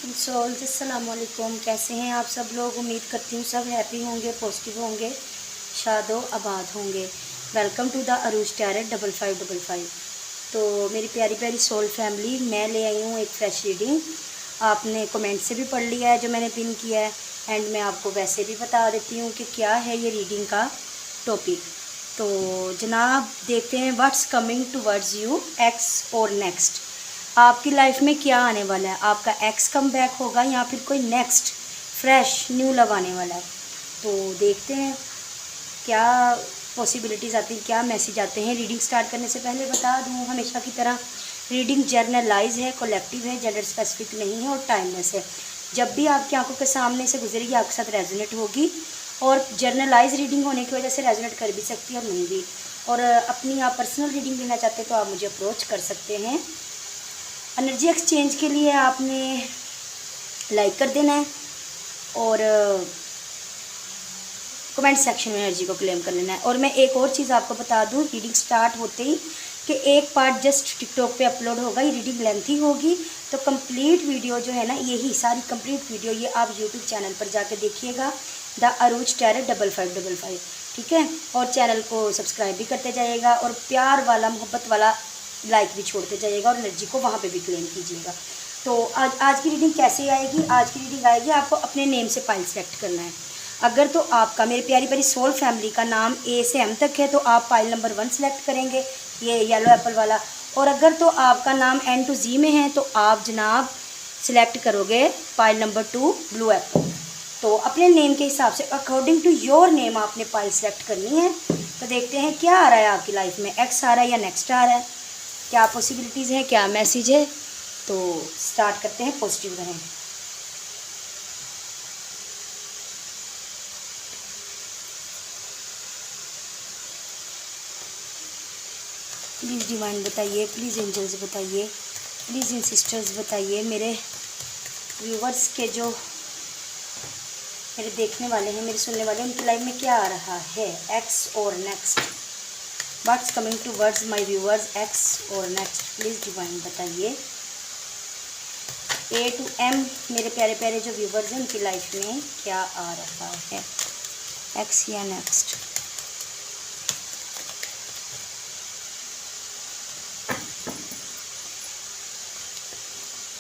अस्सलामुअलैकुम। कैसे हैं आप सब लोग? उम्मीद करती हूँ सब हैप्पी होंगे, पॉजिटिव होंगे, शादो आबाद होंगे। Welcome to the Arooj tarot 5555। तो मेरी प्यारी प्यारी सोल फैमिली, मैं ले आई हूँ एक फ्रेश रीडिंग। आपने कमेंट से भी पढ़ लिया है जो मैंने पिन किया है, एंड मैं आपको वैसे भी बता देती हूँ कि क्या है ये रीडिंग का टॉपिक। तो जनाब देखते हैं what's coming towards you, x और नेक्स्ट। आपकी लाइफ में क्या आने वाला है? आपका एक्स कम बैक होगा या फिर कोई नेक्स्ट फ्रेश न्यू लव आने वाला है? तो देखते हैं क्या पॉसिबिलिटीज़ आती हैं, क्या मैसेज आते हैं। रीडिंग स्टार्ट करने से पहले बता दूं, हमेशा की तरह रीडिंग जर्नलाइज है, कलेक्टिव है, जेंडर स्पेसिफिक नहीं है और टाइमलेस है। जब भी आपकी आंखों के सामने से गुजरेगी आपके साथ रेजोनेट होगी, और जर्नलाइज रीडिंग होने की वजह से रेजोनेट कर भी सकती है और नहीं भी। और अपनी आप पर्सनल रीडिंग लेना चाहते हैं तो आप मुझे अप्रोच कर सकते हैं। एनर्जी एक्सचेंज के लिए आपने लाइक कर देना है और कमेंट सेक्शन में एनर्जी को क्लेम कर लेना है। और मैं एक और चीज़ आपको बता दूं, रीडिंग स्टार्ट होते ही कि एक पार्ट जस्ट टिकटॉक पे अपलोड होगा। ये रीडिंग लेंथी होगी, तो कंप्लीट वीडियो जो है ना, यही सारी कंप्लीट वीडियो ये आप यूट्यूब चैनल पर जाके देखिएगा, द अरूज टैरेट 5555, ठीक है। और चैनल को सब्सक्राइब भी करते जाइएगा और प्यार वाला, मोहब्बत वाला लाइक भी छोड़ते जाइएगा और एनर्जी को वहाँ पे भी क्लेम कीजिएगा। तो आज की रीडिंग कैसे आएगी? आज की रीडिंग आएगी, आपको अपने नेम से पाइल सेलेक्ट करना है। अगर तो आपका, मेरी प्यारी प्यारी सोल फैमिली का नाम ए से एम तक है तो आप पाइल नंबर 1 सेलेक्ट करेंगे, ये येलो एप्पल वाला। और अगर तो आपका नाम एन टू जी में है तो आप जनाब सिलेक्ट करोगे पाइल नंबर 2 ब्लू एप्पल। तो अपने नेम के हिसाब से, अकॉर्डिंग टू योर नेम आपने पाइल सेलेक्ट करनी है। तो देखते हैं क्या आ रहा है आपकी लाइफ में, एक्स आ रहा है या नेक्स्ट आ रहा है, क्या पॉसिबिलिटीज़ हैं, क्या मैसेज है। तो स्टार्ट करते हैं, पॉजिटिव रहें। प्लीज़ डिवाइन बताइए, प्लीज़ एंजल्स बताइए, प्लीज़ इन सिस्टर्स बताइए, मेरे व्यूवर्स के जो मेरे देखने वाले हैं, मेरे सुनने वाले हैं, उनकी लाइफ में क्या आ रहा है, एक्स और next. What's coming towards my viewers, ex और नेक्स्ट, प्लीज़ डिवाइन बताइए। ए टू एम मेरे प्यारे प्यारे जो व्यूवर्स हैं उनकी लाइफ में क्या आ रहा है, एक्स या नेक्स्ट।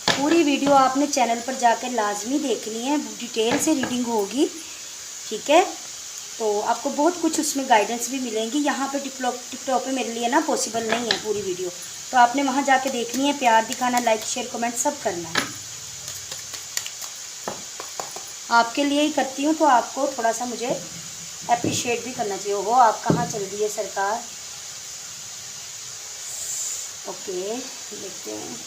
पूरी वीडियो आपने चैनल पर जाकर लाजमी देखनी है, डिटेल से रीडिंग होगी, ठीक है। तो आपको बहुत कुछ उसमें गाइडेंस भी मिलेंगी। यहाँ पे टिकटॉक पे मेरे लिए ना पॉसिबल नहीं है पूरी वीडियो, तो आपने वहाँ जाके देखनी है, प्यार दिखाना, लाइक शेयर कमेंट सब करना है। आपके लिए ही करती हूँ तो आपको थोड़ा सा मुझे अप्रिशिएट भी करना चाहिए। हो आप कहाँ चल रही है सरकार। ओके, देखते हैं।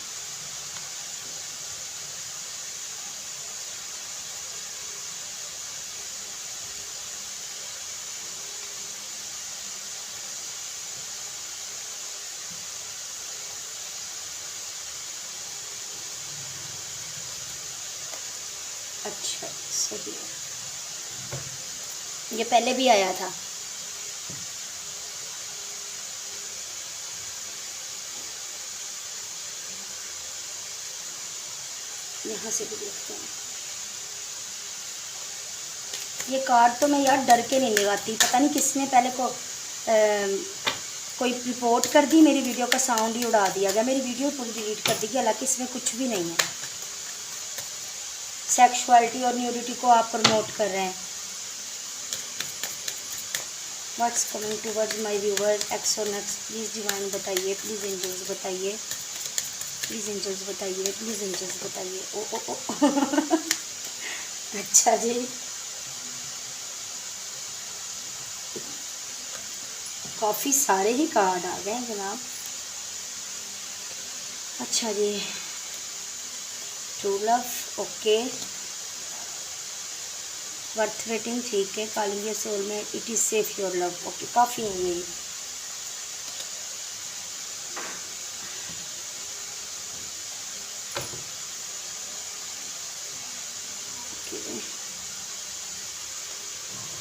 अच्छा, सही है, ये पहले भी आया था। यहाँ से भी देखते हैं। ये कार्ड तो मैं यार डर के नहीं लगाती, पता नहीं किसने पहले कोई रिपोर्ट कर दी, मेरी वीडियो का साउंड ही उड़ा दिया गया, मेरी वीडियो पूरी डिलीट कर दी गई, हालांकि इसमें कुछ भी नहीं है। सेक्सुअलिटी और न्यूडिटी को आप प्रमोट कर रहे हैं। What's coming towards my viewer, x और नेक्स्ट, प्लीज़ डिवाइन बताइए, प्लीज़ एंजल्स बताइए, प्लीज़ एंजल्स बताइए, प्लीज़ एंजल्स बताइए। ओ ओ ओ अच्छा जी, काफ़ी सारे ही कार्ड आ गए जनाब। अच्छा जी, true love, okay, worth waiting, ठीक है, कॉलिंग योर सोल में, it is safe your love, okay, काफ़ी है यही।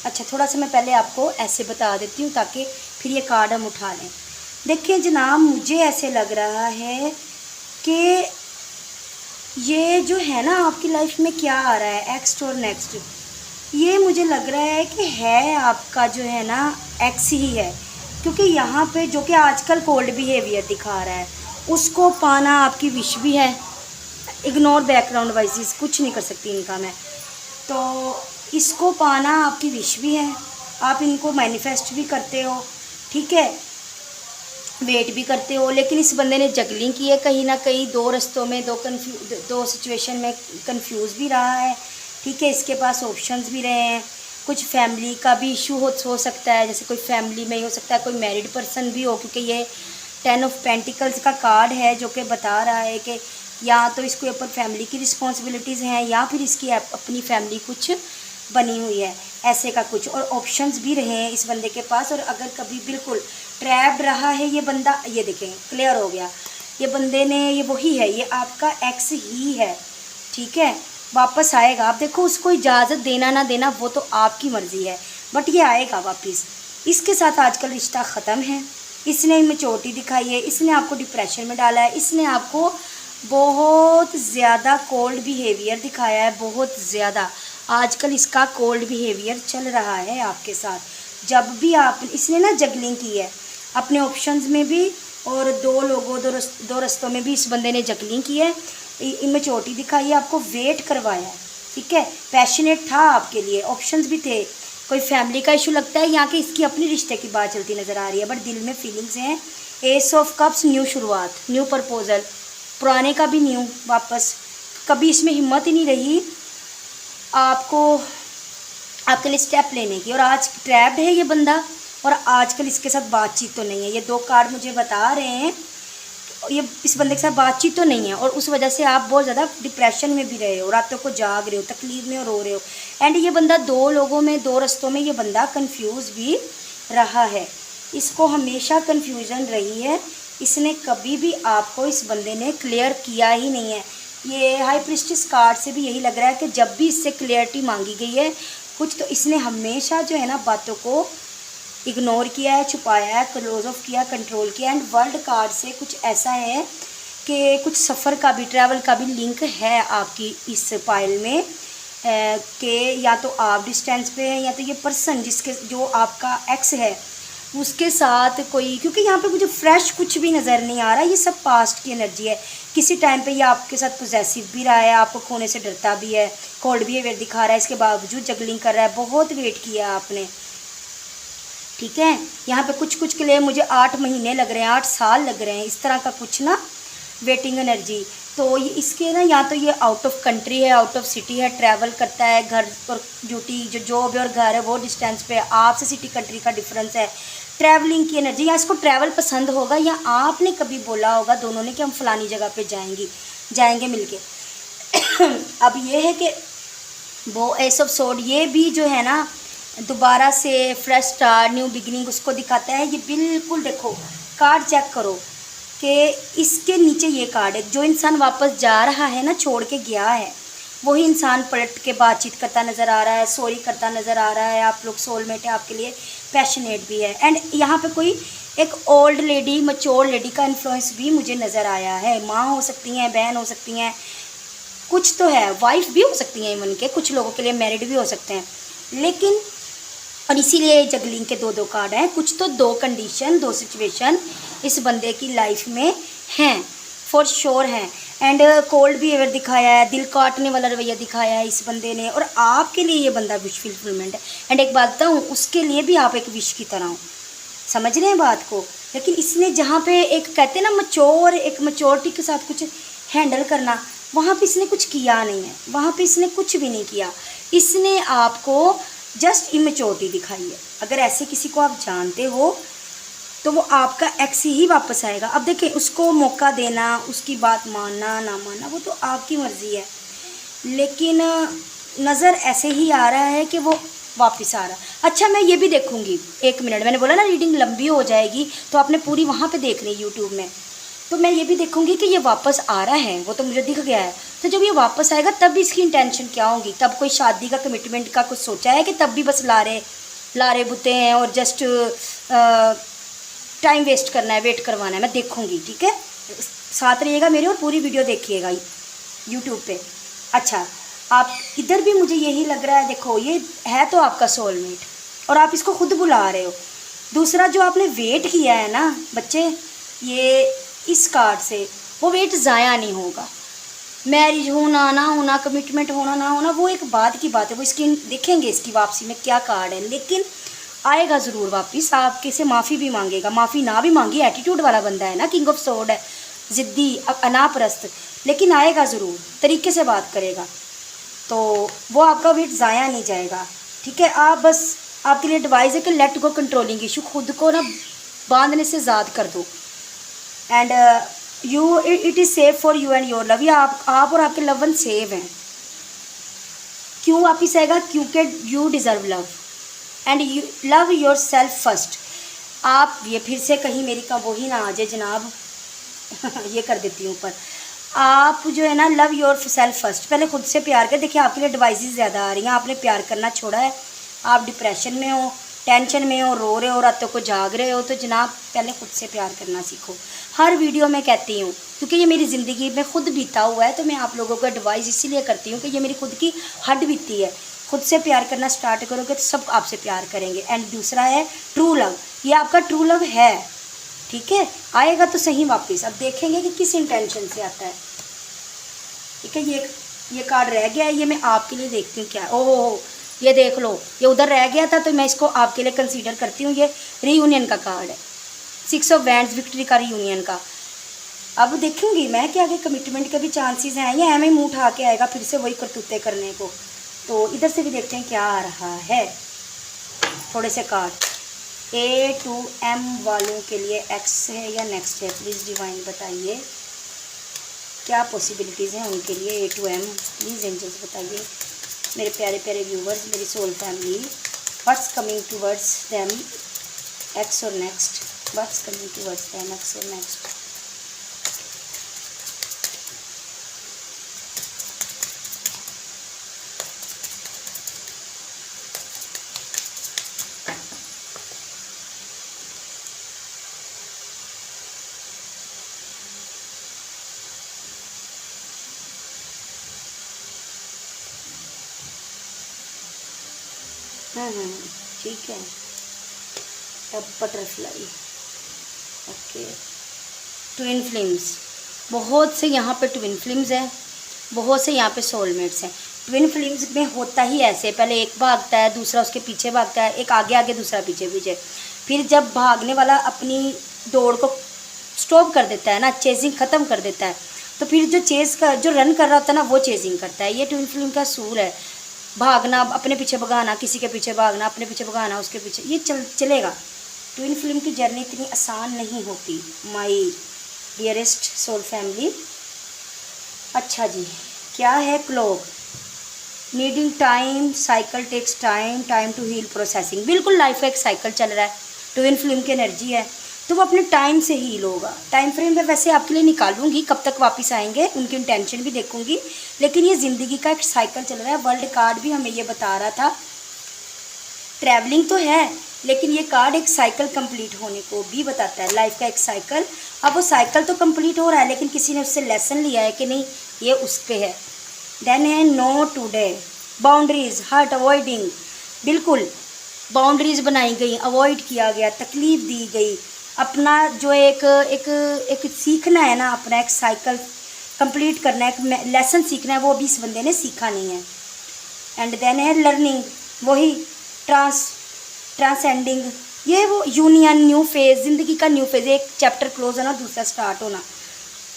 अच्छा, थोड़ा सा मैं पहले आपको ऐसे बता देती हूँ ताकि फिर ये कार्ड हम उठा लें। देखिए जनाब, मुझे ऐसे लग रहा है कि ये जो है ना आपकी लाइफ में क्या आ रहा है एक्स्ट और नेक्स्ट, ये मुझे लग रहा है कि है आपका जो है ना एक्स ही है। क्योंकि यहाँ पे जो कि आजकल कोल्ड बिहेवियर दिखा रहा है, उसको पाना आपकी विश भी है। इग्नोर बैकग्राउंड वॉइसेस, कुछ नहीं कर सकती इनका मैं। तो इसको पाना आपकी विश भी है, आप इनको मैनिफेस्ट भी करते हो, ठीक है, वेट भी करते हो। लेकिन इस बंदे ने जगलिंग की है कहीं ना कहीं, दो रस्तों में, दो सिचुएशन में कंफ्यूज भी रहा है, ठीक है। इसके पास ऑप्शंस भी रहे हैं। कुछ फैमिली का भी इशू हो सकता है, जैसे कोई फैमिली में ही हो सकता है, कोई मैरिड पर्सन भी हो, क्योंकि ये 10 ऑफ पेंटिकल्स का कार्ड है जो कि बता रहा है कि या तो इसके ऊपर फैमिली की रिस्पॉन्सिबिलिटीज़ हैं या फिर इसकी अपनी फैमिली कुछ बनी हुई है, ऐसे का कुछ। और ऑप्शंस भी रहे हैं इस बंदे के पास। और अगर कभी बिल्कुल ट्रैप्ड रहा है ये बंदा, ये देखें क्लियर हो गया, ये बंदे ने, ये वही है, ये आपका एक्स ही है, ठीक है। वापस आएगा, आप देखो उसको इजाज़त देना ना देना वो तो आपकी मर्ज़ी है, बट ये आएगा वापस। इसके साथ आजकल रिश्ता ख़त्म है, इसने इमेच्योरिटी दिखाई है, इसने आपको डिप्रेशन में डाला है, इसने आपको बहुत ज़्यादा कोल्ड बिहेवियर दिखाया है, बहुत ज़्यादा। आजकल इसका कोल्ड बिहेवियर चल रहा है आपके साथ। जब भी आप, इसने ना जगलिंग की है अपने ऑप्शंस में भी, और दो रस्तों में भी इस बंदे ने जगलिंग की है, इमेच्योरिटी दिखाई है, आपको वेट करवाया है, ठीक है। पैशनेट था आपके लिए, ऑप्शंस भी थे। कोई फैमिली का इशू लगता है यहाँ के, इसकी अपनी रिश्ते की बात चलती नज़र आ रही है, बट दिल में फीलिंग्स हैं। एस ऑफ कप्स, न्यू शुरुआत, न्यू प्रपोजल, पुराने का भी न्यू वापस। कभी इसमें हिम्मत ही नहीं रही आपको आपके लिए स्टेप लेने की, और आज ट्रैप्ड है ये बंदा, और आजकल इसके साथ बातचीत तो नहीं है। ये दो कार्ड मुझे बता रहे हैं ये इस बंदे के साथ बातचीत तो नहीं है, और उस वजह से आप बहुत ज़्यादा डिप्रेशन में भी रहे हो, रातों को जाग रहे हो, तकलीफ में रो रहे हो। एंड ये बंदा दो लोगों में, दो रस्तों में ये बंदा कंफ्यूज भी रहा है, इसको हमेशा कंफ्यूजन रही है। इसने कभी भी आपको, इस बंदे ने क्लियर किया ही नहीं है। ये हाई प्रिस्टिस कार्ड से भी यही लग रहा है कि जब भी इससे क्लियरिटी मांगी गई है कुछ, तो इसने हमेशा जो है ना बातों को इग्नोर किया है, छुपाया है, क्लोज ऑफ किया, कंट्रोल किया। एंड वर्ल्ड कार्ड से कुछ ऐसा है कि कुछ सफ़र का भी, ट्रैवल का भी लिंक है आपकी इस फाइल में, कि या तो आप डिस्टेंस पे हैं, या तो ये पर्सन जिसके, जो आपका एक्स है, उसके साथ कोई, क्योंकि यहाँ पे मुझे फ्रेश कुछ भी नज़र नहीं आ रहा, ये सब पास्ट की एनर्जी है। किसी टाइम पे ये आपके साथ पोजेसिव भी रहा है, आपको खोने से डरता भी है, कोल्ड बिहेवियर दिखा रहा है, इसके बावजूद जगलिंग कर रहा है, बहुत वेट किया आपने, ठीक है। यहाँ पे कुछ के लिए मुझे 8 महीने लग रहे हैं, 8 साल लग रहे हैं, इस तरह का कुछ ना वेटिंग एनर्जी। तो ये इसके ना, या तो ये आउट ऑफ कंट्री है, आउट ऑफ सिटी है, ट्रैवल करता है, घर और ड्यूटी, जो जॉब है और घर है वो डिस्टेंस पे, आपसे सिटी कंट्री का डिफरेंस है, ट्रैवलिंग की एनर्जी। या इसको ट्रैवल पसंद होगा, या आपने कभी बोला होगा दोनों ने कि हम फलानी जगह पे जाएंगे मिलके। अब ये है कि वो एस ऑफ सोर्ड, ये भी जो है ना दोबारा से फ्रेश स्टार्ट, न्यू बिगिनिंग उसको दिखाता है। ये बिल्कुल देखो कार्ड चेक करो कि इसके नीचे ये कार्ड है, जो इंसान वापस जा रहा है ना, छोड़ के गया है, वही इंसान पलट के बातचीत करता नज़र आ रहा है, सॉरी करता नज़र आ रहा है। आप लोग सोलमेट है आपके लिए, पैशनेट भी है। एंड यहाँ पे कोई एक ओल्ड लेडी, मैच्योर लेडी का इन्फ्लुएंस भी मुझे नज़र आया है। माँ हो सकती हैं, बहन हो सकती हैं, कुछ तो है, वाइफ भी हो सकती हैं इवन के, कुछ लोगों के लिए मैरिड भी हो सकते हैं। लेकिन और इसीलिए जगलिंग के दो कार्ड हैं। कुछ तो दो कंडीशन, दो सिचुएशन इस बंदे की लाइफ में हैं, फॉर श्योर हैं। एंड कोल्ड बिहेवियर दिखाया है, दिल काटने वाला रवैया दिखाया है इस बंदे ने, और आपके लिए ये बंदा विश फुलफिलमेंट है। एंड एक बात बताऊँ, उसके लिए भी आप एक विश की तरह हो, समझ रहे हैं बात को। लेकिन इसने जहाँ पे एक कहते हैं ना मैच्योर, एक मैच्योरिटी के साथ कुछ हैंडल करना, वहाँ पे इसने कुछ किया नहीं है, वहाँ पे इसने कुछ भी नहीं किया। इसने आपको जस्ट इमेच्योरिटी दिखाई है। अगर ऐसे किसी को आप जानते हो तो वो आपका एक्स ही वापस आएगा। अब देखें, उसको मौका देना, उसकी बात मानना ना मानना वो तो आपकी मर्ज़ी है, लेकिन नज़र ऐसे ही आ रहा है कि वो वापस आ रहा है। अच्छा, मैं ये भी देखूँगी, 1 मिनट, मैंने बोला ना रीडिंग लंबी हो जाएगी तो आपने पूरी वहाँ पे देखनी यूट्यूब में, तो मैं ये भी देखूँगी कि ये वापस आ रहा है, वो तो मुझे दिख गया है। तो जब ये वापस आएगा तब भी इसकी इंटेंशन क्या होगी, तब कोई शादी का कमिटमेंट का कुछ सोचा है कि तब भी बस लारे बुते हैं और जस्ट टाइम वेस्ट करना है, वेट करवाना है। मैं देखूँगी, ठीक है, साथ रहिएगा मेरे और पूरी वीडियो देखिएगा। यूट्यूब पे। अच्छा, आप इधर भी मुझे यही लग रहा है, देखो ये है तो आपका सोलमेट और आप इसको खुद बुला रहे हो। दूसरा जो आपने वेट किया है ना बच्चे, ये इस कार्ड से वो वेट ज़ाया नहीं होगा। मैरिज होना ना होना, कमिटमेंट होना ना होना, वो एक बाद की बात है, वो इसकी देखेंगे इसकी वापसी में क्या कार्ड है, लेकिन आएगा ज़रूर वापस। आपके से माफ़ी भी मांगेगा, माफ़ी ना भी मांगी, एटीट्यूड वाला बंदा है ना, किंग ऑफ सोर्ड है, ज़िद्दी अनापरस्त, लेकिन आएगा ज़रूर, तरीके से बात करेगा, तो वो आपका वेट ज़ाया नहीं जाएगा। ठीक है, आप बस, आपके लिए एडवाइस है कि लेट गो कंट्रोलिंग इशू, खुद को ना बांधने से ज़ाद कर दो। And you it is safe for you and your love, या आप और आपके लव वन सेव हैं। क्यों वापिस आएगा? क्योंकि you deserve love and you love your self first. आप ये फिर से कहीं मेरी का वही ना आ जाए जनाब ये कर देती हूँ ऊपर। आप जो है ना, लव योर सेल्फ फर्स्ट, पहले खुद से प्यार कर। देखिए आपके लिए एडवाइसेस ज़्यादा आ रही हैं, आपने प्यार करना छोड़ा है, आप डिप्रेशन में हो, टेंशन में हो, रो रहे हो, रातों को जाग रहे हो, तो जनाब पहले खुद से प्यार करना सीखो। हर वीडियो में कहती हूँ, क्योंकि ये मेरी ज़िंदगी में खुद बीता हुआ है, तो मैं आप लोगों को एडवाइस इसीलिए करती हूँ कि ये मेरी खुद की हद बीती है। खुद से प्यार करना स्टार्ट करोगे तो सब आपसे प्यार करेंगे। एंड दूसरा है ट्रू लव, ये आपका ट्रू लव है। ठीक है, आएगा तो सही वापस, अब देखेंगे कि किस इंटेंशन से आता है। ठीक है, ये कार्ड रह गया है, ये मैं आपके लिए देखती हूँ क्या। ओह, ये देख लो, ये उधर रह गया था तो मैं इसको आपके लिए कंसीडर करती हूँ। ये रीयूनियन का कार्ड है, 6 ऑफ वैंड्स, विक्ट्री का, रीयूनियन का। अब देखूंगी मैं कि आगे कमिटमेंट के भी चांसेस हैं या हमें मुँह उठा के आएगा फिर से वही करतूते करने को। तो इधर से भी देखते हैं क्या आ रहा है। थोड़े से कार्ड A to M वालों के लिए एक्स है या नेक्स्ट है, प्लीज़ डिवाइन बताइए क्या पॉसिबिलिटीज़ हैं उनके लिए। A to M please angels बताइए। मेरे प्यारे प्यारे व्यूवर्स, मेरी soul family, what's coming towards them, ex और next, what's coming towards them, ex और नेक्स्ट। ठीक है, अब बटरफ्लाई। ओके, ट्विन फ्लेम्स, बहुत से यहाँ पे ट्विन फ्लेम्स हैं, बहुत से यहाँ पे सोलमेट्स हैं। ट्विन फ्लेम्स में होता ही ऐसे, पहले एक भागता है, दूसरा उसके पीछे भागता है, एक आगे आगे दूसरा पीछे पीछे, फिर जब भागने वाला अपनी दौड़ को स्टॉप कर देता है ना, चेजिंग ख़त्म कर देता है, तो फिर जो रन कर रहा होता है ना, वो चेजिंग करता है। ये ट्विन फ्लेम का सूल है, भागना, अपने पीछे भगाना, किसी के पीछे भागना, अपने पीछे भगाना, उसके पीछे, ये चलेगा। ट्विन फ्लेम की जर्नी इतनी आसान नहीं होती माय डियरेस्ट सोल फैमिली। अच्छा जी, क्या है clock? Needing time, cycle takes time, time to heal, processing. बिल्कुल लाइफ का एक साइकिल चल रहा है, ट्विन फ्लेम की एनर्जी है, तो वो अपने टाइम से हील होगा। टाइम फ्रेम में वैसे आपके लिए निकालूंगी, कब तक वापस आएंगे उनकी इंटेंशन भी देखूंगी, लेकिन ये ज़िंदगी का एक साइकिल चल रहा है। वर्ल्ड कार्ड भी हमें ये बता रहा था, ट्रैवलिंग तो है लेकिन ये कार्ड एक साइकिल कंप्लीट होने को भी बताता है, लाइफ का एक साइकिल। अब वो साइकिल तो कंप्लीट हो रहा है, लेकिन किसी ने उससे लेसन लिया है कि नहीं, ये उस पर है। देन है no today, boundaries, hurt avoiding, बिल्कुल बाउंड्रीज बनाई गई, अवॉइड किया गया, तकलीफ़ दी गई। अपना जो एक सीखना है ना, अपना एक साइकिल कंप्लीट करना है, एक लेसन सीखना है, वो अभी इस बंदे ने सीखा नहीं है। एंड देन है लर्निंग, वही ट्रांसेंडिंग, ये वो यूनियन, न्यू फेज़, ज़िंदगी का न्यू फेज़, एक चैप्टर क्लोज होना, दूसरा स्टार्ट होना,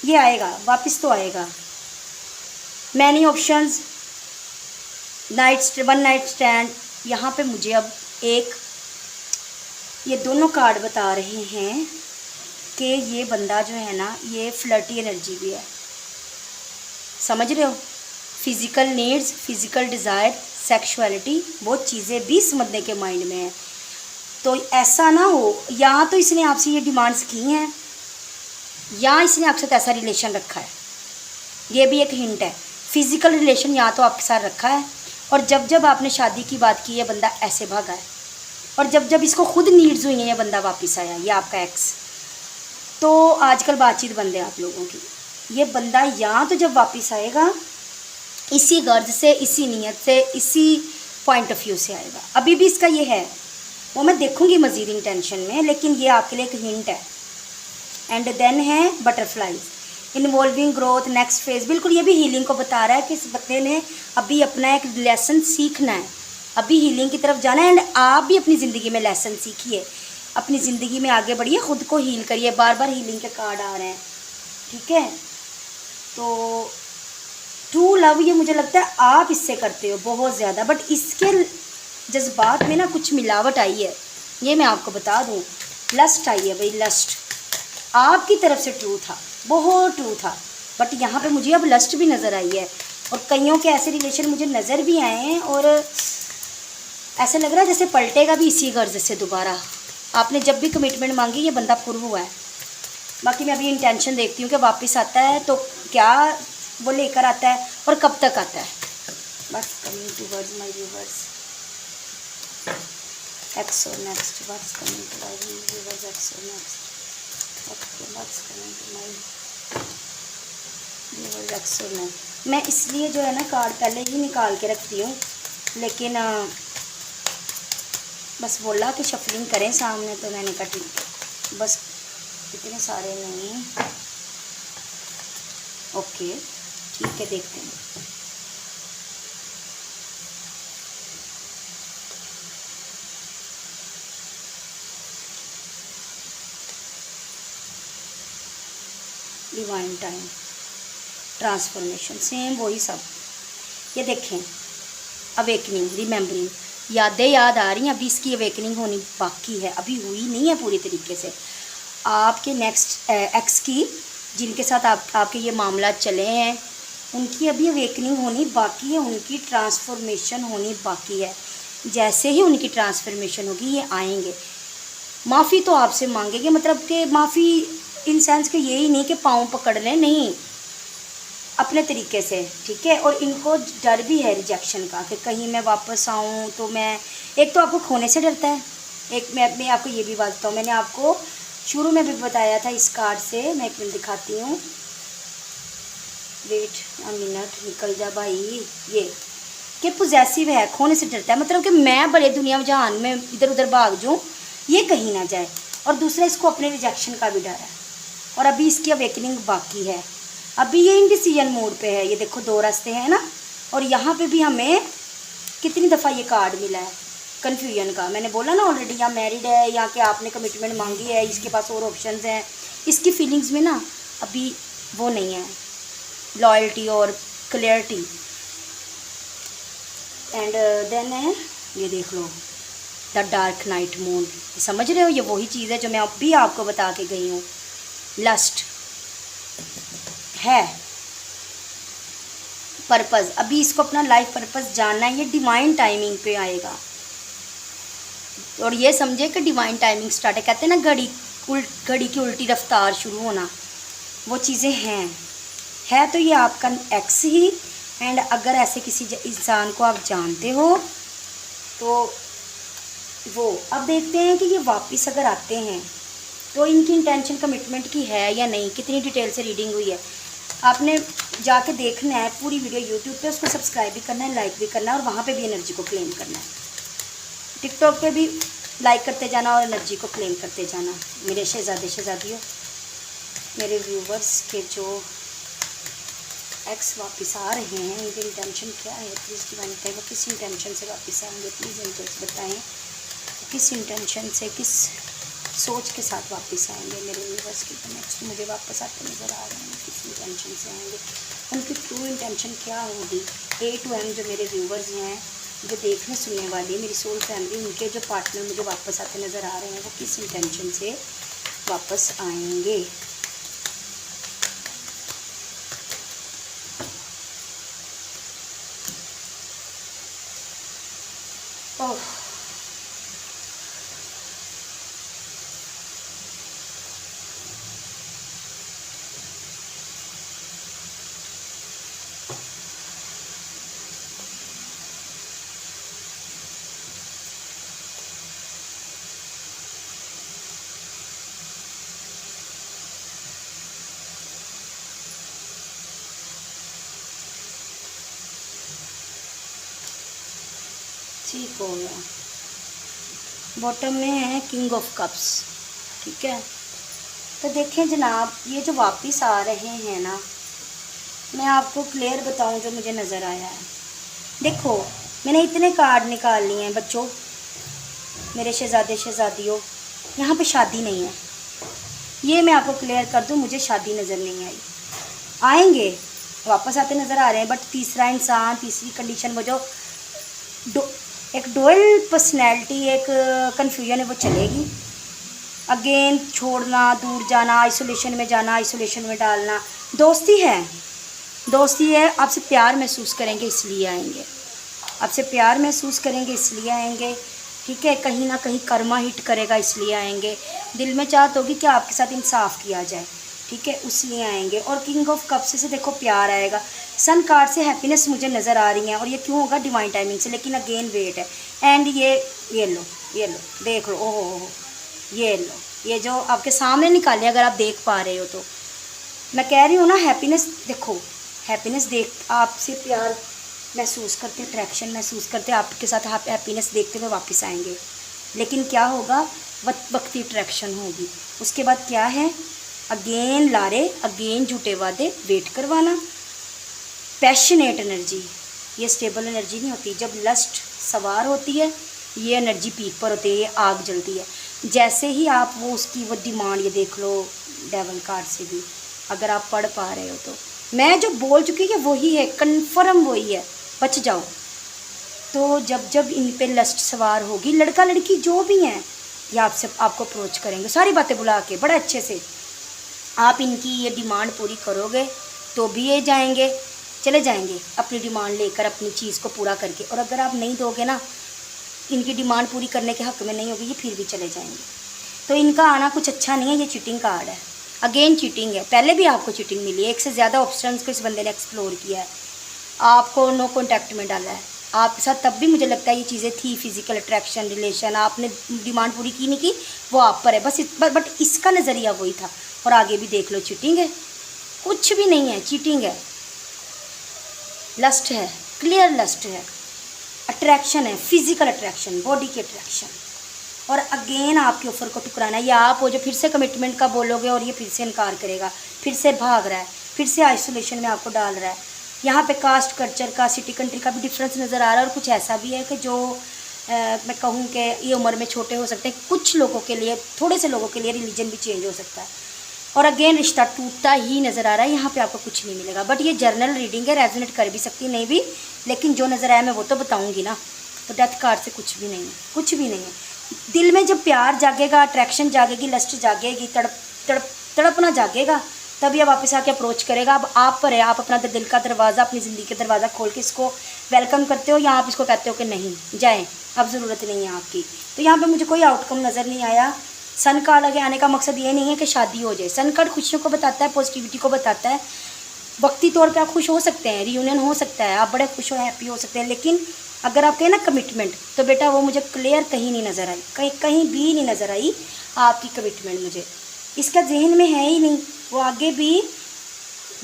ये आएगा, वापस तो आएगा। Many options, one night stand. यहाँ पे मुझे अब ये दोनों कार्ड बता रहे हैं कि ये बंदा जो है ना, ये फ्लर्टी एनर्जी भी है, समझ रहे हो। Physical needs, physical desire, sexuality, वो चीज़ें भी इस बंदे के माइंड में है। तो ऐसा ना हो, या तो इसने आपसे ये डिमांड्स की हैं या इसने आपके साथ ऐसा रिलेशन रखा है, ये भी एक हिंट है। फिज़िकल रिलेशन या तो आपके साथ रखा है, और जब जब आपने शादी की बात की, ये बंदा ऐसे भागा है, और जब जब इसको खुद नीड्स हुई हैं, ये बंदा वापस आया, ये आपका एक्स। तो आजकल बातचीत बंद है आप लोगों की, ये बंदा यहाँ तो जब वापस आएगा इसी गर्ज से, इसी नीयत से, इसी पॉइंट ऑफ व्यू से आएगा। अभी भी इसका ये है, वो मैं देखूँगी मज़ीद इंटेंशन में, लेकिन ये आपके लिए एक हिंट है। एंड देन है butterflies, involving growth, next phase. बिल्कुल ये भी हीलिंग को बता रहा है कि इस बंदे ने अभी अपना एक लेसन सीखना है, अभी हीलिंग की तरफ जाना है। एंड आप भी अपनी ज़िंदगी में लेसन सीखिए, अपनी ज़िंदगी में आगे बढ़िए, ख़ुद को हील करिए। बार बार हीलिंग के कार्ड आ रहे हैं, ठीक है। तो ट्रू लव ये मुझे लगता है आप इससे करते हो बहुत ज़्यादा, बट इसके जज्बात में ना कुछ मिलावट आई है, ये मैं आपको बता दूँ। लस्ट आई है भाई, लस्ट आपकी तरफ से ट्रू था, बहुत ट्रू था, बट यहाँ पे मुझे अब लस्ट भी नज़र आई है। और कईयों के ऐसे रिलेशन मुझे नज़र भी आए हैं, और ऐसे लग रहा है जैसे पलटेगा भी इसी गर्ज से दोबारा। आपने जब भी कमिटमेंट मांगी ये बंदा पुर हुआ है। बाकी मैं अभी इंटेंशन देखती हूँ कि वापस आता है तो क्या वो लेकर आता है और कब तक आता है। बस coming towards my viewers, ex और next, what's coming to my viewers, ex और next, okay, what's coming to my viewers, ex और नेक्स्ट। मैं इसलिए जो है ना कार्ड पहले ही निकाल के रखती हूँ, लेकिन बस बोला कि शफलिंग करें सामने, तो मैंने कहा ठीक है, बस इतने सारे नहीं, ओके ठीक है, देखते हैं। डिवाइन टाइम, ट्रांसफॉर्मेशन, सेम वही सब। ये देखें, अवेकनिंग, रिमेम्बरिंग, यादें याद आ रही हैं, अभी इसकी अवेकनिंग होनी बाकी है, अभी हुई नहीं है पूरी तरीके से। आपके नेक्स्ट एक्स की, जिनके साथ आपके ये मामला चले हैं, उनकी अभी अवेकनिंग होनी बाकी है, उनकी ट्रांसफॉर्मेशन होनी बाकी है। जैसे ही उनकी ट्रांसफॉर्मेशन होगी ये आएंगे, माफ़ी तो आपसे मांगेंगे, मतलब कि माफ़ी इन सेंस के यही नहीं कि पाँव पकड़ लें, नहीं, अपने तरीके से, ठीक है। और इनको डर भी है रिजेक्शन का कि कहीं मैं वापस आऊँ तो मैं, एक तो आपको खोने से डरता है, एक मैं आपको ये भी बात बताऊँ, मैंने आपको शुरू में भी बताया था इस कार्ड से, मैं एक मिनट दिखाती हूँ, वेट अ मिनट, निकल जा भाई, ये कि पॉजेसिव है, खोने से डरता है, मतलब कि मैं बड़े दुनिया जहान में इधर उधर भाग जाऊँ, ये कहीं ना जाए। और दूसरा, इसको अपने रिजेक्शन का भी डर है, और अभी इसकी अवेकनिंग बाकी है। अभी ये इंडिसीजन मोड पे है, ये देखो 2 रास्ते हैं ना, और यहाँ पे भी हमें कितनी दफ़ा ये कार्ड मिला है कन्फ्यूजन का। मैंने बोला ना ऑलरेडी, या मैरिड है या कि आपने कमिटमेंट मांगी है, इसके पास और ऑप्शंस हैं। इसकी फीलिंग्स में ना अभी वो नहीं है, लॉयल्टी और क्लियरिटी। एंड देन है, ये देख लो, द डार्क नाइट मून, समझ रहे हो, ये वही चीज़ है जो मैं अब भी आपको बता के गई हूँ। लस्ट है, पर्पज़, अभी इसको अपना लाइफ पर्पज़ जानना है, ये डिवाइन टाइमिंग पे आएगा। और ये समझे कि डिवाइन टाइमिंग स्टार्ट है, कहते हैं ना घड़ी की उल्टी रफ्तार शुरू होना, वो चीज़ें हैं। है तो ये आपका एक्स ही। एंड अगर ऐसे किसी इंसान को आप जानते हो तो वो, अब देखते हैं कि ये वापस अगर आते हैं तो इनकी इंटेंशन कमिटमेंट की है या नहीं, कितनी डिटेल से रीडिंग हुई है। आपने जाके देखना है पूरी वीडियो यूट्यूब पे, उसको सब्सक्राइब भी करना है, लाइक भी करना है, और वहाँ पे भी एनर्जी को क्लेम करना है। टिकटॉक पे भी लाइक करते जाना और एनर्जी को क्लेम करते जाना। मेरे शहजादियों, मेरे व्यूवर्स के जो एक्स वापस आ रहे हैं, उनकी इंटेंशन क्या है, प्लीज़ डिवाइन टाइम, वो किस इंटेंशन से वापस आएंगे, प्लीज़ इंटेंशन बताएं, किस इंटेंशन से, किस सोच के साथ वापस आएंगे मेरे व्यूवर्स की। तो नेक्स्ट मुझे वापस आते नज़र आ रहे हैं, किस इंटेंशन से आएंगे, उनकी ट्रू इंटेंशन क्या होगी। A to M जो मेरे व्यूवर्स हैं, जो देखने सुनने वाले, मेरी सोल फैमिली, उनके जो पार्टनर मुझे वापस आते नज़र आ रहे हैं, वो किस इंटेंशन से वापस आएंगे। ओह, ठीक हो गया। बॉटम में है किंग ऑफ कप्स, ठीक है। तो देखें जनाब, ये जो वापस आ रहे हैं ना, मैं आपको क्लियर बताऊं जो मुझे नज़र आया है। देखो मैंने इतने कार्ड निकाल लिए हैं बच्चों, मेरे शहज़ादे शहज़ादियों, यहाँ पे शादी नहीं है। ये मैं आपको क्लियर कर दूं, मुझे शादी नज़र नहीं आई। आएंगे वापस आते नज़र आ रहे हैं, बट तीसरा इंसान, तीसरी कंडीशन, वो जो एक डुअल पर्सनैलिटी, एक कन्फ्यूजन है, वो चलेगी। अगेन छोड़ना, दूर जाना, आइसोलेशन में जाना, आइसोलेशन में डालना। दोस्ती है, दोस्ती है, आपसे प्यार महसूस करेंगे इसलिए आएंगे, आपसे प्यार महसूस करेंगे इसलिए आएंगे, ठीक है। कहीं ना कहीं कर्मा हिट करेगा इसलिए आएंगे। दिल में चाहत होगी कि आपके साथ इंसाफ किया जाए, ठीक है, उसलिए आएंगे। और किंग ऑफ कप्स से देखो प्यार आएगा। सन कार्ड से हैप्पीनेस मुझे नज़र आ रही है, और ये क्यों होगा, डिवाइन टाइमिंग से। लेकिन अगेन वेट है। एंड ये लो, ये लो, देख लो, ओहो, ये लो, ये जो आपके सामने निकाले, अगर आप देख पा रहे हो तो मैं कह रही हूँ ना, हैप्पीनेस देखो, हैप्पीनेस देख, आपसे प्यार महसूस करते, अट्रैक्शन महसूस करते, आपके साथ हैप्पीनेस देखते हुए वापस आएंगे। लेकिन क्या होगा, वक्ती अट्रैक्शन होगी। उसके बाद क्या है, अगेन लारे, अगेन झूठे वादे, वेट करवाना, पैशनेट एनर्जी। ये स्टेबल एनर्जी नहीं होती। जब लस्ट सवार होती है, ये एनर्जी पीक पर होती है, ये आग जलती है। जैसे ही आप वो उसकी वो डिमांड, ये देख लो डेवल कार्ड से भी, अगर आप पढ़ पा रहे हो तो मैं जो बोल चुकी है वही है, कन्फर्म वही है, बच जाओ। तो जब जब इन पे लस्ट सवार होगी, लड़का लड़की जो भी हैं, ये आपको अप्रोच करेंगे, सारी बातें बुला के बड़े अच्छे से। आप इनकी ये डिमांड पूरी करोगे तो भी ये जाएंगे, चले जाएंगे अपनी डिमांड लेकर, अपनी चीज़ को पूरा करके। और अगर आप नहीं दोगे ना, इनकी डिमांड पूरी करने के हक़ में नहीं होगी, ये फिर भी चले जाएंगे। तो इनका आना कुछ अच्छा नहीं है, ये चीटिंग कार्ड है। अगेन चीटिंग है, पहले भी आपको चीटिंग मिली है, एक से ज़्यादा ऑप्शंस को इस बंदे ने एक्सप्लोर किया है, आपको नो कॉन्टैक्ट में डाला है आपके साथ। तब भी मुझे लगता है ये चीज़ें थी, फिजिकल अट्रैक्शन, रिलेशन, आपने डिमांड पूरी की नहीं की, वो आप पर है बस। बट इसका नज़रिया वही था। और आगे भी देख लो, चीटिंग है, कुछ भी नहीं है, चीटिंग है, लस्ट है, क्लियर लस्ट है, अट्रैक्शन है, फिजिकल अट्रैक्शन, बॉडी की अट्रैक्शन। और अगेन आपके ऑफर को ठुकराना, या आप हो जो फिर से कमिटमेंट का बोलोगे और ये फिर से इनकार करेगा, फिर से भाग रहा है, फिर से आइसोलेशन में आपको डाल रहा है। यहाँ पे कास्ट, कल्चर का, सिटी, कंट्री का भी डिफरेंस नज़र आ रहा है। और कुछ ऐसा भी है कि जो मैं कहूँ कि ये उम्र में छोटे हो सकते हैं, कुछ लोगों के लिए, थोड़े से लोगों के लिए रिलीजन भी चेंज हो सकता है। और अगेन रिश्ता टूटता ही नज़र आ रहा है, यहाँ पे आपको कुछ नहीं मिलेगा। बट ये जर्नल रीडिंग है, रेजोनेट कर भी सकती, नहीं भी, लेकिन जो नज़र आया मैं वो तो बताऊँगी ना। तो डेथ कार्ड से कुछ भी नहीं है, कुछ भी नहीं है। दिल में जब प्यार जागेगा, अट्रैक्शन जागेगी, लस्ट जागेगी, तड़पना जागेगा, तब ये वापस आके अप्रोच करेगा। अब आप पर है, आप अपना दिल का दरवाज़ा, अपनी ज़िंदगी का दरवाज़ा खोल के इसको वेलकम करते हो, या आप इसको कहते हो कि नहीं जाएँ, अब ज़रूरत नहीं है आपकी। तो यहाँ पे मुझे कोई आउटकम नज़र नहीं आया। सन कार्ड आगे आने का मकसद ये नहीं है कि शादी हो जाए। सन कार्ड खुशियों को बताता है, पॉजिटिविटी को बताता है। वक्ती तौर पे आप खुश हो सकते हैं, रियूनियन हो सकता है, आप बड़े खुश और हैप्पी हो सकते हैं। लेकिन अगर आप कहें ना कमिटमेंट, तो बेटा वो मुझे क्लियर कहीं नहीं नज़र आई, कहीं भी नहीं नज़र आई आपकी कमिटमेंट। मुझे इसका जहन में है ही नहीं। वो आगे भी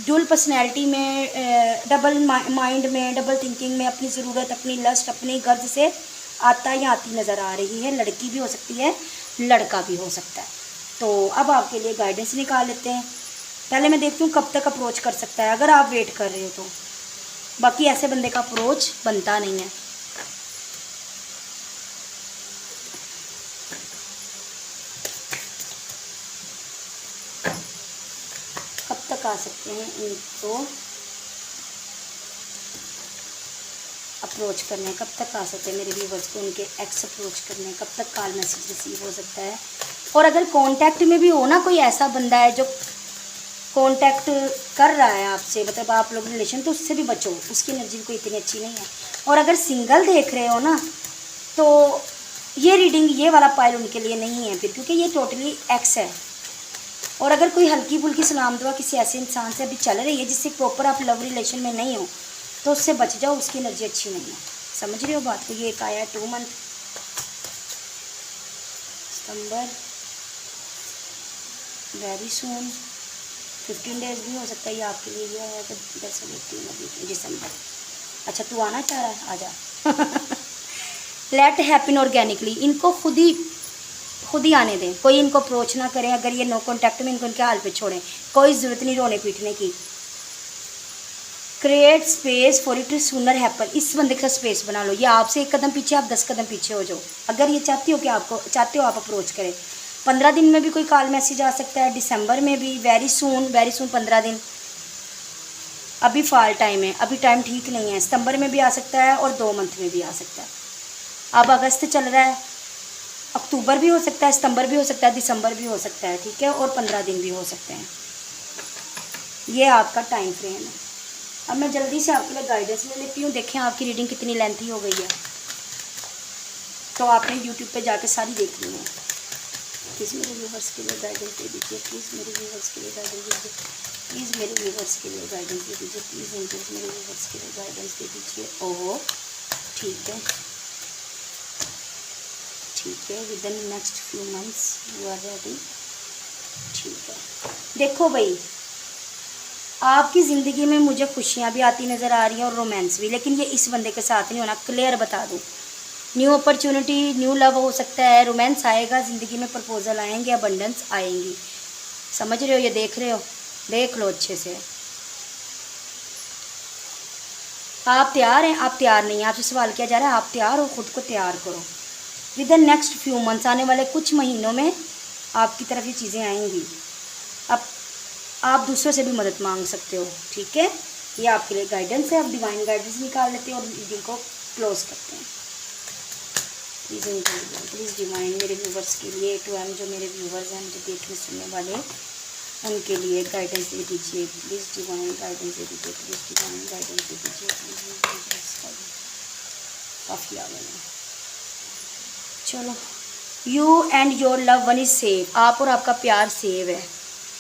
डुअल पर्सनैलिटी में, डबल माइंड में, डबल थिंकिंग में, अपनी ज़रूरत, अपनी लस्ट, अपनी गर्ज से आता या आती नज़र आ रही है। लड़की भी हो सकती है, लड़का भी हो सकता है। तो अब आपके लिए गाइडेंस निकाल लेते हैं। पहले मैं देखती हूँ कब तक अप्रोच कर सकता है, अगर आप वेट कर रहे हो तो। बाकी ऐसे बंदे का अप्रोच बनता नहीं है। कब तक आ सकते हैं इनको अप्रोच करने, कब तक आ सकते हैं मेरे व्यूवर्स को उनके एक्स अप्रोच करने, कब तक कॉल मैसेज रिसीव हो सकता है। और अगर कांटेक्ट में भी हो ना कोई ऐसा बंदा है जो कांटेक्ट कर रहा है आपसे, मतलब आप लोग रिलेशन, तो उससे भी बचो, उसकी एनर्जी कोई इतनी अच्छी नहीं है। और अगर सिंगल देख रहे हो ना, तो ये रीडिंग, ये वाला पाइल उनके लिए नहीं है फिर, क्योंकि ये टोटली एक्स है। और अगर कोई हल्की फुल्की सलाम दुआ किसी ऐसे इंसान से अभी चल रही है जिससे प्रॉपर आप लव रिलेशन में नहीं हो, तो उससे बच जाओ, उसकी एनर्जी अच्छी नहीं है। समझ रहे हो बात को। ये एक आया 2 मंथ, सितंबर, वेरी सून, 15 डेज भी हो सकता है ये आपके लिए। ये है कि 10 दिसंबर। अच्छा तू आना चाह रहा है, आ जा। लेट हैपन ऑर्गेनिकली, इनको खुद ही आने दें, कोई इनको अप्रोच ना करें। अगर ये नो कॉन्टैक्ट में, इनको इनके हाल पे छोड़ें, कोई ज़रूरत नहीं रोने पीटने की। Create space for it sooner happen, इस बंदे के साथ स्पेस बना लो। ये आपसे 1 कदम पीछे, आप 10 कदम पीछे हो जाओ। अगर ये चाहते हो आप अप्रोच करें। 15 दिन में भी कोई कॉल मैसेज आ सकता है, दिसंबर में भी, वेरी सून 15 दिन। अभी फॉल टाइम है, अभी टाइम ठीक नहीं है। सितंबर में भी आ सकता है और 2 मंथ में भी आ सकता है। अब अगस्त चल रहा है, अक्टूबर भी हो सकता है, सितंबर भी हो सकता है, दिसंबर भी हो सकता है, ठीक है, और 15 दिन भी हो सकते हैं। ये आपका टाइम फ्रेम है। अब मैं जल्दी से आपके लिए गाइडेंस ले लेती हूँ। देखें आपकी रीडिंग कितनी लेंथी हो गई है, तो आपने यूट्यूब पे जाके सारी देख ली है। प्लीज़ मेरे व्यूवर्स के लिए गाइडेंस दे दीजिए, प्लीज़ मेरे व्यूवर्स के लिए गाइडेंस दे दीजिए, प्लीज़ मेरे व्यूवर्स के लिए गाइडेंस दे दीजिए, प्लीज़ एंजल्स मेरे व्यूवर्स के लिए गाइडेंस दे दीजिए। ओहो, ठीक है, ठीक है, within next few months you are ready. ठीक है, देखो भाई, आपकी ज़िंदगी में मुझे खुशियाँ भी आती नज़र आ रही हैं और रोमांस भी, लेकिन ये इस बंदे के साथ नहीं होना, क्लियर बता दूँ। न्यू अपॉर्चुनिटी, न्यू लव हो सकता है, रोमांस आएगा ज़िंदगी में, प्रपोजल आएंगे, अबंडेंस आएंगी। समझ रहे हो, ये देख रहे हो, देख लो अच्छे से। आप तैयार हैं? आप तैयार नहीं हैं, आपसे सवाल किया जा रहा है, आप तैयार हो? खुद को तैयार करो। With in next few months, आने वाले कुछ महीनों में आपकी तरफ ये चीज़ें आएंगी। अब आप दूसरों से भी मदद मांग सकते हो, ठीक है। ये आपके लिए गाइडेंस है। अब डिवाइन गाइडेंस निकाल लेते हैं और रीडिंग को क्लोज करते हैं। प्लीज़ डिवाइन मेरे व्यूवर्स के लिए, टू एम जो मेरे व्यूवर्स हैं, मुझे देखने सुनने वाले, उनके लिए गाइडेंस दे दीजिए। प्लीज़ डिवाइन गाइडेंस दे दीजिए, प्लीज़ डिवाइन गाइडेंस दे दीजिए, प्लीज़। काफ़ी आ गए हैं, चलो। You and your love one is safe, आप और आपका प्यार सेव है,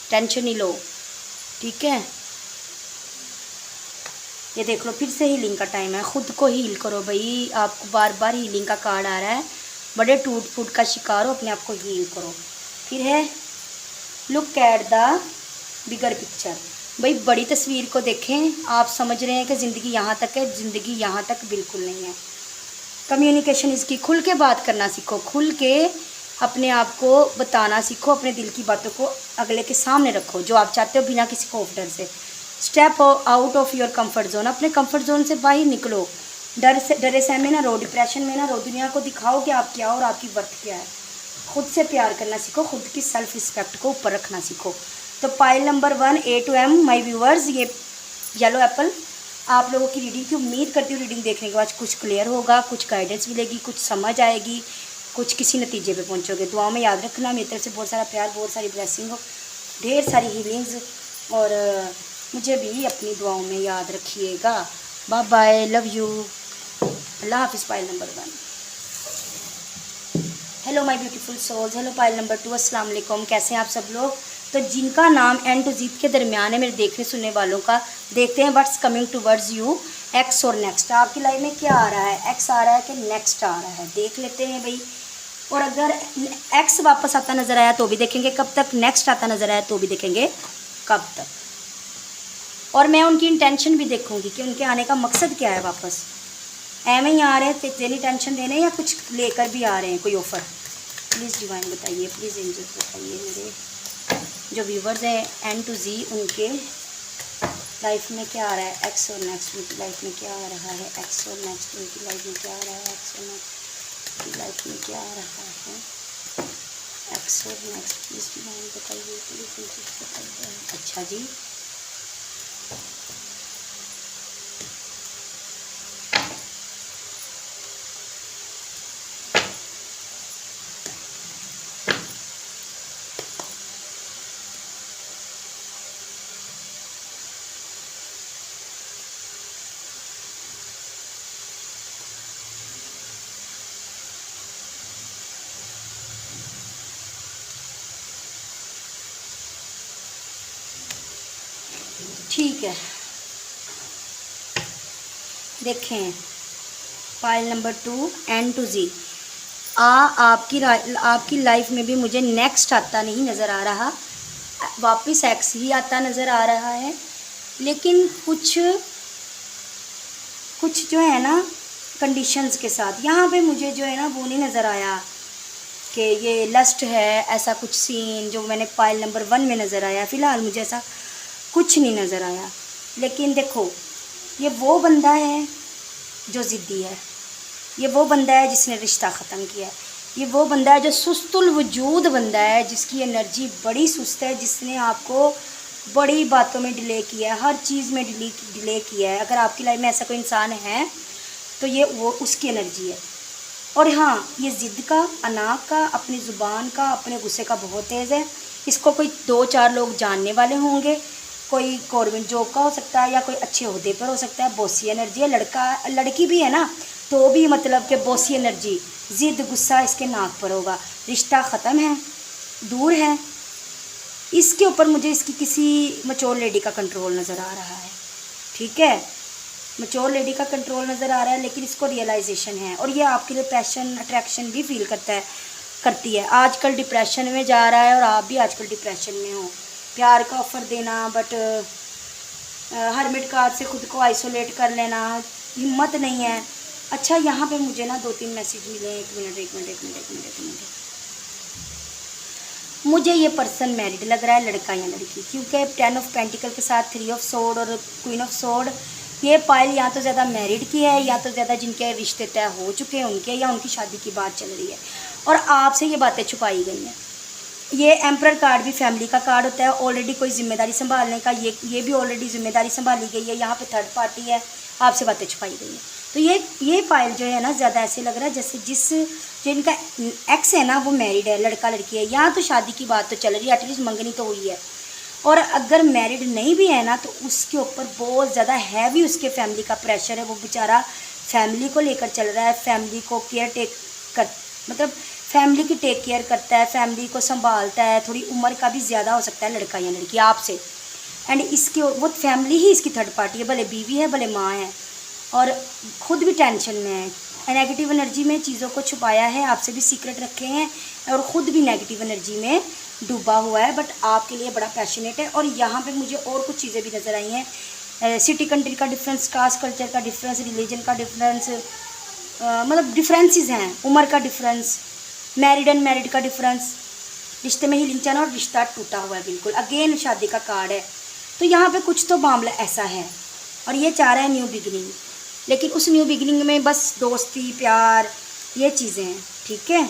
टेंशन नहीं लो, ठीक है। ये देख लो, फिर से हीलिंग का टाइम है, ख़ुद को हील करो भाई। आपको बार बार हीलिंग का कार्ड आ रहा है, बड़े टूट फूट का शिकार हो, अपने आप को हील करो। फिर है look at the bigger picture, भाई बड़ी तस्वीर को देखें। आप समझ रहे हैं कि ज़िंदगी यहाँ तक है, ज़िंदगी यहाँ तक बिल्कुल नहीं है। कम्युनिकेशन इसकी, खुल के बात करना सीखो, खुल के अपने आप को बताना सीखो, अपने दिल की बातों को अगले के सामने रखो, जो आप चाहते हो, बिना किसी को डर से। Step out of your comfort zone, अपने कंफर्ट जोन से बाहर निकलो। डरे सहमे ना रहो, डिप्रेशन में ना रहो, दुनिया को दिखाओ कि आप क्या हो और आपकी वर्थ क्या है। खुद से प्यार करना सीखो, खुद की सेल्फ रिस्पेक्ट को ऊपर रखना सीखो। तो pile number 1 A to M my viewers, ये येलो एप्पल आप लोगों की रीडिंग की उम्मीद करती हूँ। रीडिंग देखने के बाद कुछ क्लियर होगा, कुछ गाइडेंस मिलेगी, कुछ समझ आएगी, कुछ किसी नतीजे पे पहुँचोगे। दुआओं में याद रखना, मेरी तरफ से बहुत सारा प्यार, बहुत सारी ब्लेसिंग हो, ढेर सारी हीलिंग्स, और मुझे भी अपनी दुआओं में याद रखिएगा। बाय बाय, लव यू, अल्लाह हाफिज़। Pile number 1, hello my beautiful souls, hello pile number 2, अस्सलाम वालेकुम, कैसे हैं आप सब लोग। तो जिनका नाम एन टू जीत के दरमियान है, मेरे देखने सुनने वालों का, देखते हैं what's coming towards you, x और नेक्स्ट। आपकी लाइफ में क्या आ रहा है, एक्स आ रहा है कि नेक्स्ट आ रहा है, देख लेते हैं भाई। और अगर एक्स वापस आता नज़र आया तो भी देखेंगे कब तक, नेक्स्ट आता नज़र आया तो भी देखेंगे कब तक, और मैं उनकी इंटेंशन भी देखूंगी कि उनके आने का मकसद क्या है। वापस एवं ही आ रहे हैं तेरी टेंशन देने, या कुछ लेकर भी आ रहे हैं, कोई ऑफ़र। प्लीज़ डिवाइन बताइए, प्लीज़ एंजल्स बताइए, मेरे जो व्यूवर्स हैं एन टू जी, उनके लाइफ में क्या आ रहा है, एक्स और नेक्स्ट उनकी लाइफ में क्या आ रहा है, एक्स और नेक्स्ट उनकी लाइफ में क्या आ रहा है, एक्स और नेक्स्ट उनकी लाइफ में क्या आ रहा है, एक्स और नेक्स्ट। प्लीज़ डिवाइन बताइए, प्लीज़ एंजल्स बताइए। अच्छा जी, ठीक है, देखें फाइल नंबर 2 एन टू जी। आपकी लाइफ में भी मुझे नेक्स्ट आता नहीं नज़र आ रहा, वापस एक्स ही आता नज़र आ रहा है। लेकिन कुछ जो है ना, कंडीशंस के साथ। यहाँ पे मुझे जो है ना वो नहीं नज़र आया कि ये लस्ट है, ऐसा कुछ सीन जो मैंने पाइल नंबर 1 में नज़र आया। फ़िलहाल मुझे ऐसा कुछ नहीं नज़र आया। लेकिन देखो, ये वो बंदा है जो ज़िद्दी है, ये वो बंदा है जिसने रिश्ता ख़त्म किया है, ये वो बंदा है जो सुस्तुल वजूद बंदा है, जिसकी एनर्जी बड़ी सुस्त है, जिसने आपको बड़ी बातों में डिले किया है, हर चीज़ में डिले किया है। अगर आपकी लाइफ में ऐसा कोई इंसान है तो ये वो उसकी एनर्जी है। और हाँ, ये ज़िद का, अनाक का, अपनी ज़ुबान का, अपने गुस्से का बहुत तेज़ है। इसको कोई 2-4 लोग जानने वाले होंगे, कोई गवर्नमेंट जॉब का हो सकता है या कोई अच्छे ओहदे पर हो सकता है। बॉसी एनर्जी है। लड़का लड़की भी है ना तो भी मतलब कि बॉसी एनर्जी, ज़िद गुस्सा इसके नाक पर होगा। रिश्ता ख़त्म है, दूर है। इसके ऊपर मुझे इसकी किसी मैच्योर लेडी का कंट्रोल नज़र आ रहा है। ठीक है, मैच्योर लेडी का कंट्रोल नज़र आ रहा है, लेकिन इसको रियलाइजेशन है और ये आपके लिए पैशन अट्रैक्शन भी फील करती है। आजकल डिप्रेशन में जा रहा है और आप भी आजकल डिप्रेशन में हो। प्यार का ऑफ़र देना, बट हरमिट कार्ड से खुद को आइसोलेट कर लेना, हिम्मत नहीं है। अच्छा, यहाँ पे मुझे ना 2-3 मैसेज मिले। एक मिनट। मुझे ये पर्सन मैरिड लग रहा है, लड़का या लड़की, क्योंकि 10 ऑफ पेंटिकल के साथ 3 ऑफ सोर्ड और क्वीन ऑफ सोर्ड, ये पाइल या तो ज़्यादा मैरिड की है या तो ज़्यादा जिनके रिश्ते तय हो चुके हैं उनके, या उनकी शादी की बात चल रही है और आपसे ये बातें छुपाई गई हैं। ये एम्परर कार्ड भी फैमिली का कार्ड होता है, ऑलरेडी कोई जिम्मेदारी संभालने का, ये भी ऑलरेडी जिम्मेदारी संभाली गई है। यहाँ पे थर्ड पार्टी है, आपसे बातें छुपाई गई हैं। तो ये फाइल जो है ना, ज़्यादा ऐसे लग रहा है जैसे जो इनका एक्स है ना वो मैरिड है, लड़का लड़की है। यहाँ तो शादी की बात तो चल रही है, एटलीस्ट मंगनी तो हुई है। और अगर मैरिड नहीं भी है ना तो उसके ऊपर बहुत ज़्यादा हैवी उसके फैमिली का प्रेशर है। वो बेचारा फैमिली को लेकर चल रहा है, फैमिली को मतलब फैमिली की टेक केयर करता है, फैमिली को संभालता है। थोड़ी उम्र का भी ज़्यादा हो सकता है लड़का या लड़की आपसे। एंड इसके वो फैमिली ही इसकी थर्ड पार्टी है, भले बीवी है भले माँ है, और ख़ुद भी टेंशन में है। नेगेटिव एनर्जी में चीज़ों को छुपाया है, आपसे भी सीक्रेट रखे हैं और ख़ुद भी नेगेटिव एनर्जी में डूबा हुआ है, बट आपके लिए बड़ा पैशनेट है। और यहाँ पे मुझे और कुछ चीज़ें भी नज़र आई हैं। सिटी कंट्री का डिफरेंस, कास्ट कल्चर का डिफरेंस, रिलीजन का डिफरेंस, मतलब डिफरेंसेस हैं, उम्र का डिफरेंस, मैरिड एंड मैरिड का डिफरेंस, रिश्ते में ही लिंचन और रिश्ता टूटा हुआ है बिल्कुल। अगेन शादी का कार्ड है। तो यहाँ पे कुछ तो मामला ऐसा है और ये चाह रहा है न्यू बिगिनिंग, लेकिन उस न्यू बिगिनिंग में बस दोस्ती, प्यार, ये चीज़ें हैं। ठीक है,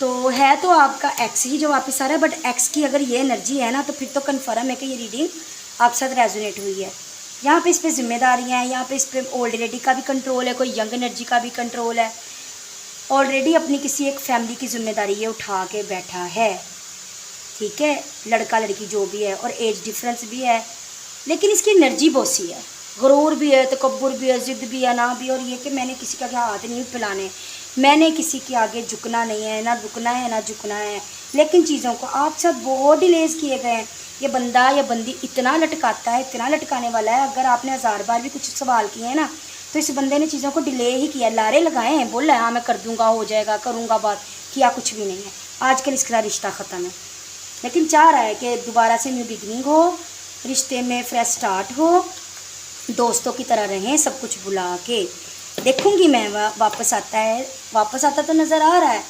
तो है तो आपका एक्स ही जो वापस आ रहा है, बट एक्स की अगर ये एनर्जी है ना तो फिर तो कन्फर्म है कि ये रीडिंग आप साथ रेजोनेट हुई है। यहाँ पे इस पर जिम्मेदारियाँ हैं, यहाँ पे इस पर ओल्ड लेडी का भी कंट्रोल है, कोई यंग एनर्जी का भी कंट्रोल है। ऑलरेडी अपनी किसी एक फैमिली की जिम्मेदारी ये उठा के बैठा है। ठीक है, लड़का लड़की जो भी है, और एज डिफरेंस भी है, लेकिन इसकी एनर्जी बॉसी है, गुरूर भी है, तकब्बुर भी है, ज़िद भी है, ना भी। और ये कि मैंने किसी का क्या हाथ नहीं फैलाने, मैंने किसी के आगे झुकना नहीं है, ना रुकना है ना झुकना है। लेकिन चीज़ों को आप सब बहुत डिलेज किए गए हैं। ये बंदा या बंदी इतना लटकाता है, इतना लटकाने वाला है। अगर आपने 1000 बार भी कुछ सवाल किए हैं ना तो इस बंदे ने चीज़ों को डिले ही किया, लारे लगाए हैं, बोला है हाँ मैं कर दूँगा, हो जाएगा, करूँगा बात, किया कुछ भी नहीं है। आजकल इसका रिश्ता ख़त्म है, लेकिन चाह रहा है कि दोबारा से न्यू बिगनिंग हो, रिश्ते में फ्रेश स्टार्ट हो, दोस्तों की तरह रहें, सब कुछ भुला के। देखूंगी मैं वापस आता तो नज़र आ रहा है।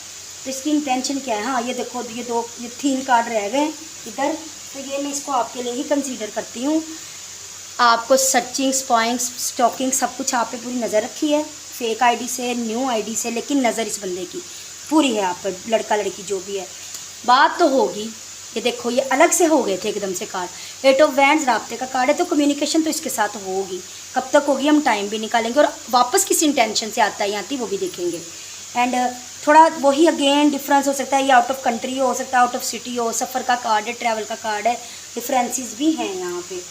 तो इसकी इंटेंशन क्या है? हाँ, ये देखो, ये 3 कार्ड रह गए इधर, तो ये मैं इसको आपके लिए ही कंसीडर करती हूँ। आपको सर्चिंग, स्टॉकिंग सब कुछ आप पे पूरी नज़र रखी है, फेक आईडी से, न्यू आईडी से, लेकिन नज़र इस बंदे की पूरी है आप पर, लड़का लड़की जो भी है। बात तो होगी। ये देखो, ये अलग से हो गए थे एकदम से कार्ड। 8 ऑफ वैंड्स राब्ते का कार्ड है, तो कम्युनिकेशन तो इसके साथ होगी। कब तक होगी हम टाइम भी निकालेंगे, और वापस किस इंटेंशन से आता है आती वो भी देखेंगे। एंड थोड़ा वही अगेन डिफरेंस हो सकता है, ये आउट ऑफ कंट्री हो सकता है, आउट ऑफ सिटी हो, सफ़र का कार्ड है, ट्रैवल का कार्ड है, डिफरेंसेस भी हैं यहाँ पे।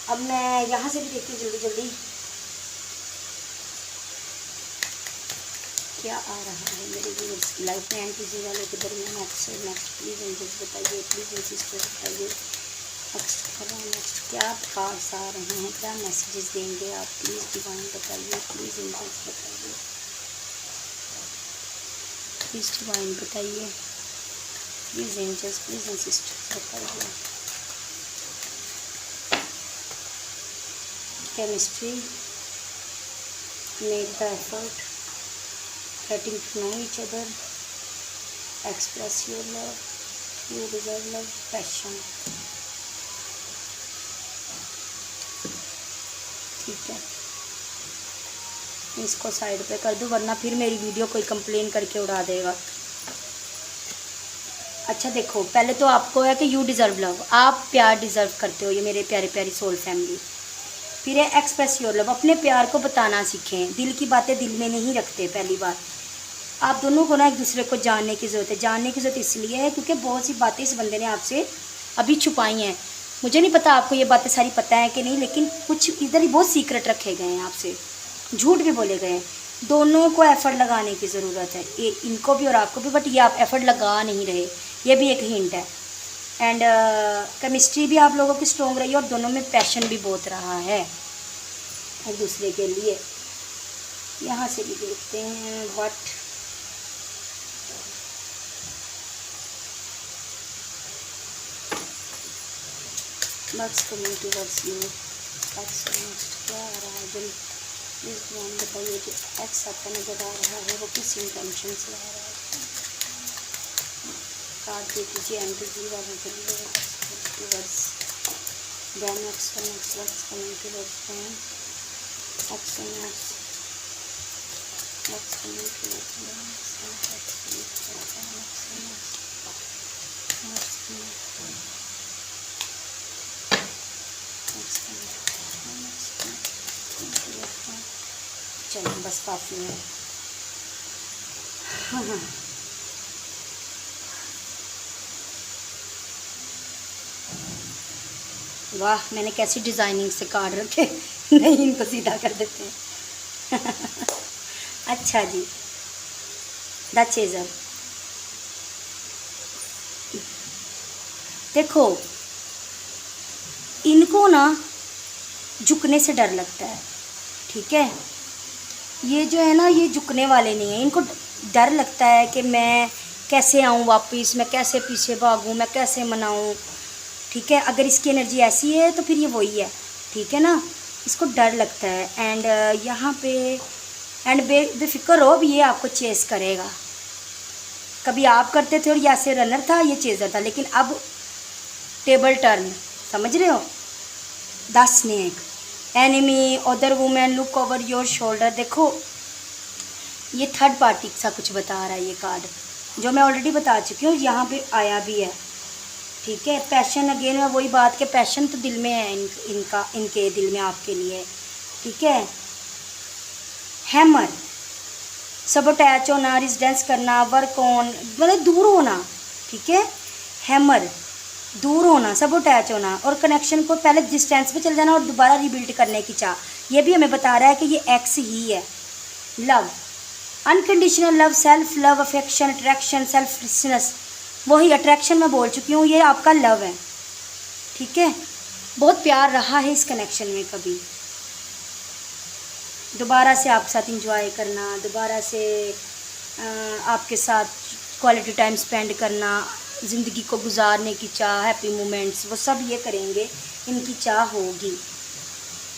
अब मैं यहाँ से भी देखती हूँ जल्दी क्या आ रहा है मेरे व्यूअर्स की लाइफ में। एंटीजी वाले के दरमियान नेक्स्ट प्लीज़ एंजल्स बताइए, प्लीज़ सिस्टर बताइए नेक्स्ट क्या कार्ड्स आ रहे हैं, क्या मैसेजेस देंगे आप, प्लीज़ डिवाइन बताइए, प्लीज़ एंजल्स बताइए, प्लीज़ डिवाइन बताइए, प्लीज़ एंजल्स, प्लीज़ सिस्टर्स बताइए। Chemistry, make the effort, getting to know each other, express your love, you deserve love, passion। ठीक है, इसको साइड पे कर दूँ वरना फिर मेरी वीडियो कोई कंप्लेन करके उड़ा देगा। अच्छा देखो, पहले तो आपको है कि यू डिज़र्व लव, आप प्यार डिज़र्व करते हो, ये मेरे प्यारे प्यारी सोल फैमिली। फिर है एक्सप्रेस योर लव, अपने प्यार को बताना सीखें, दिल की बातें दिल में नहीं रखते। पहली बात, आप दोनों को ना एक दूसरे को जानने की ज़रूरत है। जानने की ज़रूरत इसलिए है क्योंकि बहुत सी बातें इस बंदे ने आपसे अभी छुपाई हैं। मुझे नहीं पता आपको ये बातें सारी पता है कि नहीं, लेकिन कुछ इधर ही बहुत सीक्रेट रखे गए हैं आपसे, झूठ भी बोले गए हैं। दोनों को एफर्ट लगाने की ज़रूरत है, ये इनको भी और आपको भी, बट ये आप एफर्ट लगा नहीं रहे, ये भी एक हिंट है। एंड केमिस्ट्री भी आप लोगों की स्ट्रॉन्ग रही है और दोनों में पैशन भी बहुत रहा है एक दूसरे के लिए। यहाँ से भी देखते हैं व्हाट बस कमिंग टुवर्ड्स यू। क्या आ रहा है जल्द प्लीज़ ध्यान बताइए कि एक्स आपका नज़र आ रहा है वो किस इंटेंशन से आ रहा है। कार्ड दे दीजिए and zero towards then ex coming towards then ex coming चलो बस काफ़ी है। हाँ, वाह मैंने कैसी डिज़ाइनिंग से कार्ड रखे। नहीं, इनको सीधा कर देते हैं। अच्छा जी, द चेज़र। देखो, इनको ना झुकने से डर लगता है, ठीक है। ये जो है ना, ये झुकने वाले नहीं हैं। इनको डर लगता है कि मैं कैसे आऊँ वापस, मैं कैसे पीछे भागूँ, मैं कैसे मनाऊँ, ठीक है। अगर इसकी एनर्जी ऐसी है तो फिर ये वही है, ठीक है ना। इसको डर लगता है। एंड यहाँ पे एंड बेफिक्र हो, अब ये आपको चेस करेगा। कभी आप करते थे और ये ऐसे रनर था, ये चेज़र था, लेकिन अब टेबल टर्न, समझ रहे हो। The snake, enemy, other women, look over your shoulder. देखो, ये थर्ड पार्टी सा कुछ बता रहा है ये कार्ड, जो मैं ऑलरेडी बता चुकी हूँ, यहाँ पे आया भी है, ठीक है। पैशन, अगेन मैं वही बात के पैशन तो दिल में है इनके दिल में आपके लिए, ठीक है। हैमर, सब अटैच होना, रेजिडेंस करना, वर्क ऑन, मतलब दूर होना, ठीक है। हैमर, दूर होना, सब अटैच होना, और कनेक्शन को पहले डिस्टेंस पे चल जाना और दोबारा रिबिल्ड करने की चाह। ये भी हमें बता रहा है कि ये एक्स ही है। Love, unconditional love, self love, affection, attraction, selflessness, वही अट्रैक्शन मैं बोल चुकी हूँ, ये आपका लव है, ठीक है। बहुत प्यार रहा है इस कनेक्शन में, कभी दोबारा से आपके साथ इंजॉय करना, दोबारा से आपके साथ क्वालिटी टाइम स्पेंड करना, ज़िंदगी को गुजारने की चाह, हैप्पी मोमेंट्स, वो सब ये करेंगे, इनकी चाह होगी।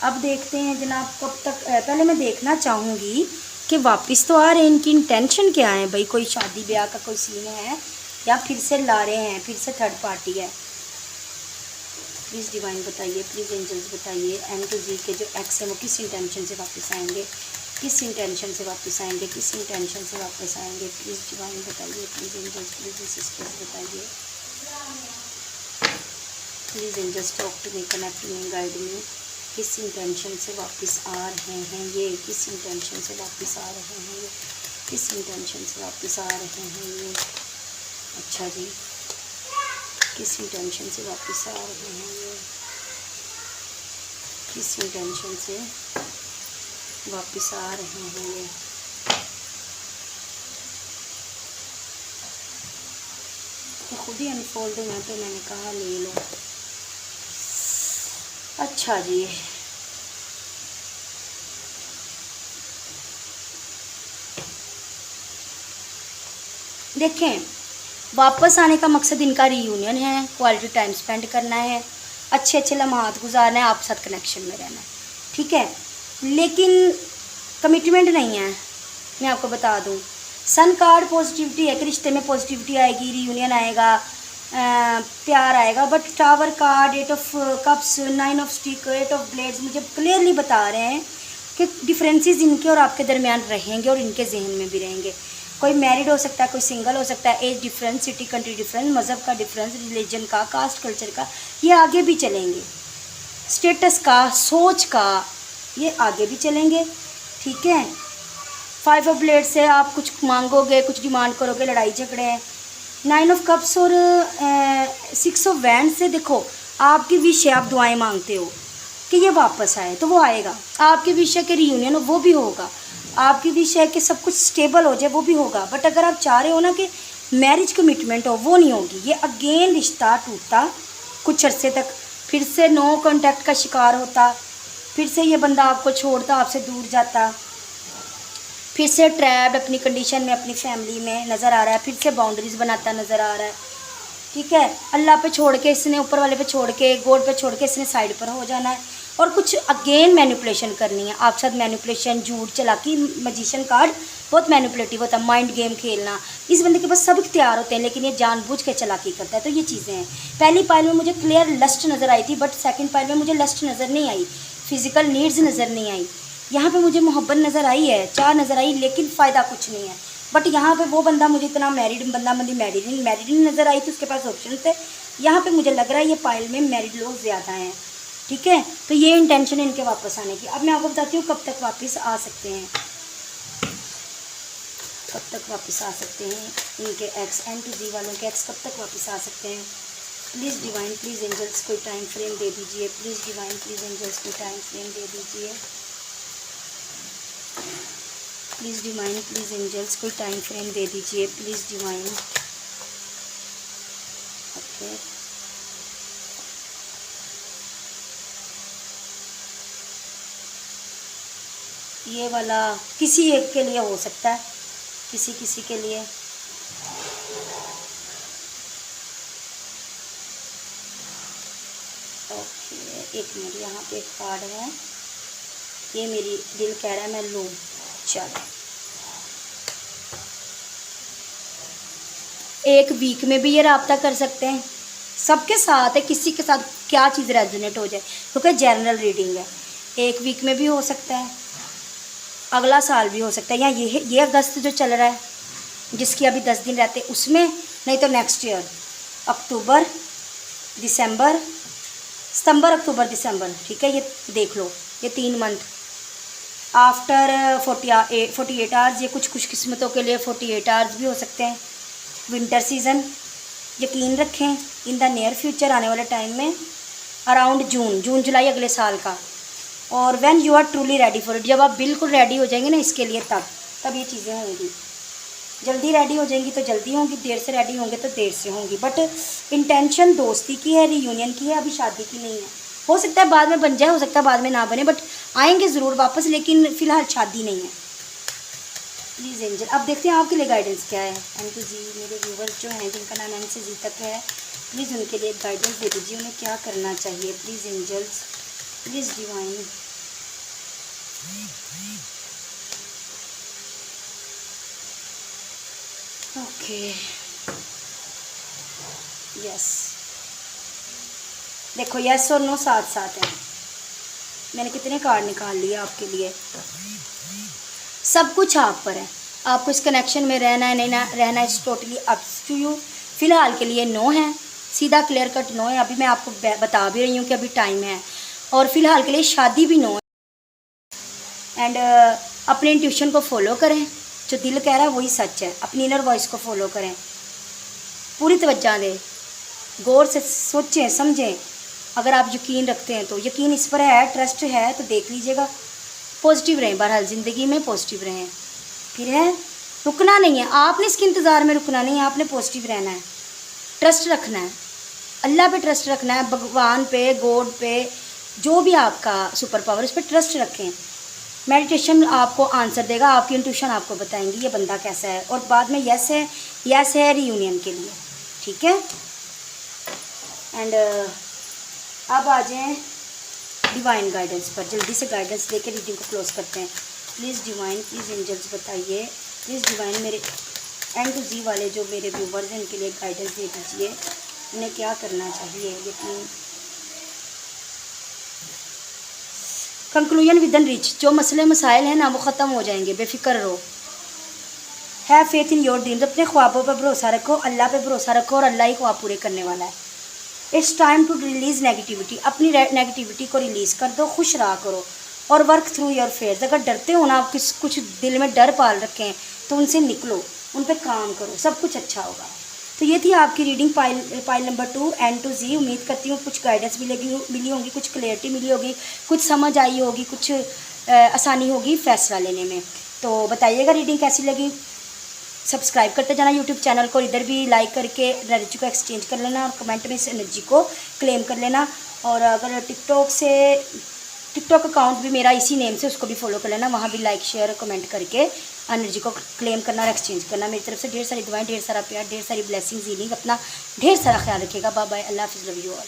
अब देखते हैं जनाब कब तक। पहले मैं देखना चाहूँगी कि वापस तो आ रहे हैं, इनकी इंटेंशन क्या है भाई। कोई शादी ब्याह का कोई सीन है या फिर से ला रहे हैं, फिर से थर्ड पार्टी है। प्लीज़ डिवाइन बताइए, प्लीज़ एंजल्स बताइए, एन टू जी के जो एक्स है वो किस इंटेंशन से वापस आएंगे, किस इंटेंशन से वापस आएंगे, किस इंटेंशन से वापस आएंगे। प्लीज़ डिवाइन बताइए, प्लीज़ एंजल्स, प्लीज़ सिस्टर्स बताइए, please angels talk to me, connect me, guide me. किस इंटेंशन से वापस आ रहे हैं ये, किस इंटेंशन से वापस आ रहे हैं ये, किस इंटेंशन से वापस आ रहे हैं ये। अच्छा जी, किस इंटेंशन से वापस आ रहे हैं ये, किस इंटेंशन से वापस आ रहे हैं ये। तो खुद ही अनफोल्डिंग है तो मैंने कहा ले लो। अच्छा जी, देखें, वापस आने का मकसद इनका रीयूनियन है, क्वालिटी टाइम स्पेंड करना है, अच्छे अच्छे लम्हात गुजारना है, आपके साथ कनेक्शन में रहना है, ठीक है। लेकिन कमिटमेंट नहीं है, मैं आपको बता दूं। सन कार्ड पॉजिटिविटी है कि रिश्ते में पॉजिटिविटी आएगी, रियूनियन आएगा, प्यार आएगा। But tower card, 8 of cups, 9 of stick, 8 of blades मुझे क्लियरली बता रहे हैं कि डिफरेंसेस इनके और आपके दरमियान रहेंगे और इनके जहन में भी रहेंगे। कोई मैरिड हो सकता है, कोई सिंगल हो सकता है, age difference, city country difference, मज़हब का डिफरेंस, रिलीजन का, कास्ट कल्चर का, ये आगे भी चलेंगे। स्टेटस का, सोच का, ये आगे भी चलेंगे। ठीक है। 5 ऑफ ब्लेड से आप कुछ मांगोगे, कुछ डिमांड करोगे, लड़ाई झगड़े हैं। 9 ऑफ कप्स और 6 ऑफ वैंड से देखो आपकी विश है, आप दुआएं मांगते हो कि ये वापस आए तो वो आएगा। आपकी विश है कि रियूनियन हो, वो भी होगा। आपकी विश है कि सब कुछ स्टेबल हो जाए, वो भी होगा। बट अगर आप चाह रहे हो ना कि मैरिज कमिटमेंट हो, वो नहीं होगी। ये अगेन रिश्ता टूटता कुछ अरसे तक, फिर से नो कांटेक्ट का शिकार होता, फिर से ये बंदा आपको छोड़ता, आपसे दूर जाता, फिर से ट्रैप्ड अपनी कंडीशन में, अपनी फैमिली में नज़र आ रहा है, फिर से बाउंड्रीज बनाता नज़र आ रहा है। ठीक है। अल्लाह पे छोड़ के इसने, ऊपर वाले पे छोड़ के, गॉड पे छोड़ के इसने साइड पर हो जाना है और कुछ अगेन मैनिपुलेशन करनी है आप साथ। मैनिपुलेशन, झूठ, चालाकी। मैजिशियन कार्ड बहुत मैनिपुलेटिव होता है, माइंड गेम खेलना। इस बंदे के पास सब इख्तियार होते हैं, लेकिन ये जानबूझ के चालाकी करता है। तो ये चीज़ें हैं। पहली पाइल में मुझे क्लियर लस्ट नज़र आई थी, बट सेकंड पाइल में मुझे लस्ट नज़र नहीं आई, फिजिकल नीड्स नज़र नहीं आई। यहाँ पे मुझे मोहब्बत नज़र आई है, चाह नज़र आई, लेकिन फ़ायदा कुछ नहीं है। बट यहाँ पे वो बंदा मुझे इतना मैरिड बंदा, मुझे मैरिड नज़र आई थी, उसके पास ऑप्शन थे। यहाँ पे मुझे लग रहा है ये पाइल में मैरिड लोग ज़्यादा हैं। ठीक है। तो ये इंटेंशन है इनके वापस आने की। अब मैं आपको बताती हूँ कब तक वापस आ सकते हैं, कब तक वापस आ सकते हैं इनके एक्स। N to G वालों के एक्स कब तक वापस आ सकते हैं। प्लीज़ डिवाइन, प्लीज़ एंजल्स कोई टाइम फ्रेम दे दीजिए। प्लीज़ डिवाइन, प्लीज़ एंजल्स कोई टाइम फ्रेम दे दीजिए। प्लीज़ डिवाइन, प्लीज़ एंजल्स कोई टाइम फ्रेम दे दीजिए। Please divine. ओके। ये वाला किसी एक के लिए हो सकता है, किसी के लिए। ओके, एक मिनट, यहाँ पे एक कार्ड है, ये मेरी दिल कह रहा है मैं लूँ। चलो, एक वीक में भी ये रब्ता कर सकते हैं, सबके साथ है, किसी के साथ क्या चीज़ रेजोनेट हो जाए, क्योंकि जनरल रीडिंग है। एक वीक में भी हो सकता है, अगला साल भी हो सकता है, या ये अगस्त जो चल रहा है जिसकी अभी 10 दिन रहते उसमें, नहीं तो नेक्स्ट ईयर अक्टूबर, दिसंबर, सितंबर, अक्टूबर, दिसंबर। ठीक है, ये देख लो, ये 3 मंथ आफ्टर 48 आवर्स। ये कुछ किस्मतों के लिए 48 आवर्स भी हो सकते हैं। विंटर सीज़न, यकीन रखें इन द नियर फ्यूचर, आने वाले टाइम में अराउंड जून जुलाई अगले साल का। और when you are truly ready for it, जब आप बिल्कुल रेडी हो जाएंगे ना इसके लिए, तब ये चीज़ें होंगी। जल्दी रेडी हो जाएंगी तो जल्दी होंगी, देर से रेडी होंगे तो देर से होंगी। बट इंटेंशन दोस्ती की है, रियूनियन की है, अभी शादी की नहीं है। हो सकता है बाद में बन जाए, हो सकता है बाद में ना बने, बट आएंगे ज़रूर वापस, लेकिन फ़िलहाल शादी नहीं है। प्लीज़ एंजल, अब देखते हैं आपके लिए गाइडेंस क्या है। N to G मेरे व्यूवर्स जो हैं जिनका नाम N से G तक है, प्लीज़ उनके लिए गाइडेंस दे दीजिए, उन्हें क्या करना चाहिए। Please angels, please divine. Okay, yes, देखो यस और नो साथ साथ है। मैंने कितने कार्ड निकाल लिए आपके लिए। सब कुछ आप पर है, आपको इस कनेक्शन में रहना है नहीं ना रहना है, it's totally up to you. फ़िलहाल के लिए नो है, सीधा क्लियर कट नो है। अभी मैं आपको बता भी रही हूँ कि अभी टाइम है, और फ़िलहाल के लिए शादी भी नो है। एंड अपने इंट्यूशन को फॉलो करें, जो दिल कह रहा है वही सच है। अपनी इनर वॉइस को फॉलो करें, पूरी तवज्जो दें, गौर से सोचें समझें। अगर आप यकीन रखते हैं तो यकीन इस पर है, ट्रस्ट है तो देख लीजिएगा। पॉजिटिव रहें, बहरहाल ज़िंदगी में पॉजिटिव रहें। फिर है, रुकना नहीं है, आपने इसके इंतज़ार में रुकना नहीं है, आपने पॉजिटिव रहना है, ट्रस्ट रखना है, अल्लाह पे ट्रस्ट रखना है, भगवान पे, गॉड पे, जो भी आपका सुपर पावर, उस पर ट्रस्ट रखें। मेडिटेशन आपको आंसर देगा, आपकी इंट्यूशन आपको बताएंगी ये बंदा कैसा है, और बाद में यस है रियूनियन के लिए। ठीक है। एंड अब आ जाएं डिवाइन गाइडेंस पर, जल्दी से गाइडेंस लेकर रीडिंग को क्लोज करते हैं। प्लीज़ डिवाइन, प्लीज़ एंजल्स बताइए, प्लीज़ डिवाइन मेरे एंड टू जी वाले जो मेरे व्यूवर्स हैं इनके लिए गाइडेंस दे दीजिए, इन्हें क्या करना चाहिए। यकीन कंक्लूजन विद इन रीच, जो मसले मसाइल हैं ना वो ख़त्म हो जाएंगे, बेफिक्र रहो। Have faith in your dreams, अपने ख्वाबों पर भरोसा रखो, अल्लाह पे भरोसा रखो और अल्लाह ही ख्वाब पूरे करने वाला है। It's time to release negativity, अपनी नेगेटिविटी को रिलीज़ कर दो, खुश रहा करो और वर्क थ्रू योर फेयर्स। अगर डरते हो ना, आप कुछ दिल में डर पाल रखे हैं तो उनसे निकलो, उन पर काम करो, सब कुछ अच्छा होगा। तो ये थी आपकी reading pile number 2 and two जी। उम्मीद करती हूँ कुछ गाइडेंस मिली होगी, कुछ क्लियरिटी मिली होगी, कुछ समझ आई होगी, कुछ आसानी होगी फैसला लेने में। तो बताइएगा रीडिंग कैसी लगी। सब्सक्राइब करते जाना यूट्यूब चैनल को, इधर भी लाइक करके एनर्जी को एक्सचेंज कर लेना और कमेंट में इस एनर्जी को क्लेम कर लेना। और अगर टिकटॉक अकाउंट भी मेरा इसी नेम से, उसको भी फॉलो कर लेना, वहाँ भी लाइक शेयर कमेंट करके एनर्जी को क्लेम करना और एक्सचेंज करना। मेरी तरफ से ढेर सारी दुआएं, ढेर सारा प्यार, ढेर सारी ब्लेसिंग्स, हीलिंग। अपना ढेर सारा ख्याल रखिएगा। बाय बाय, अल्लाह हाफिज़, लव यू ऑल।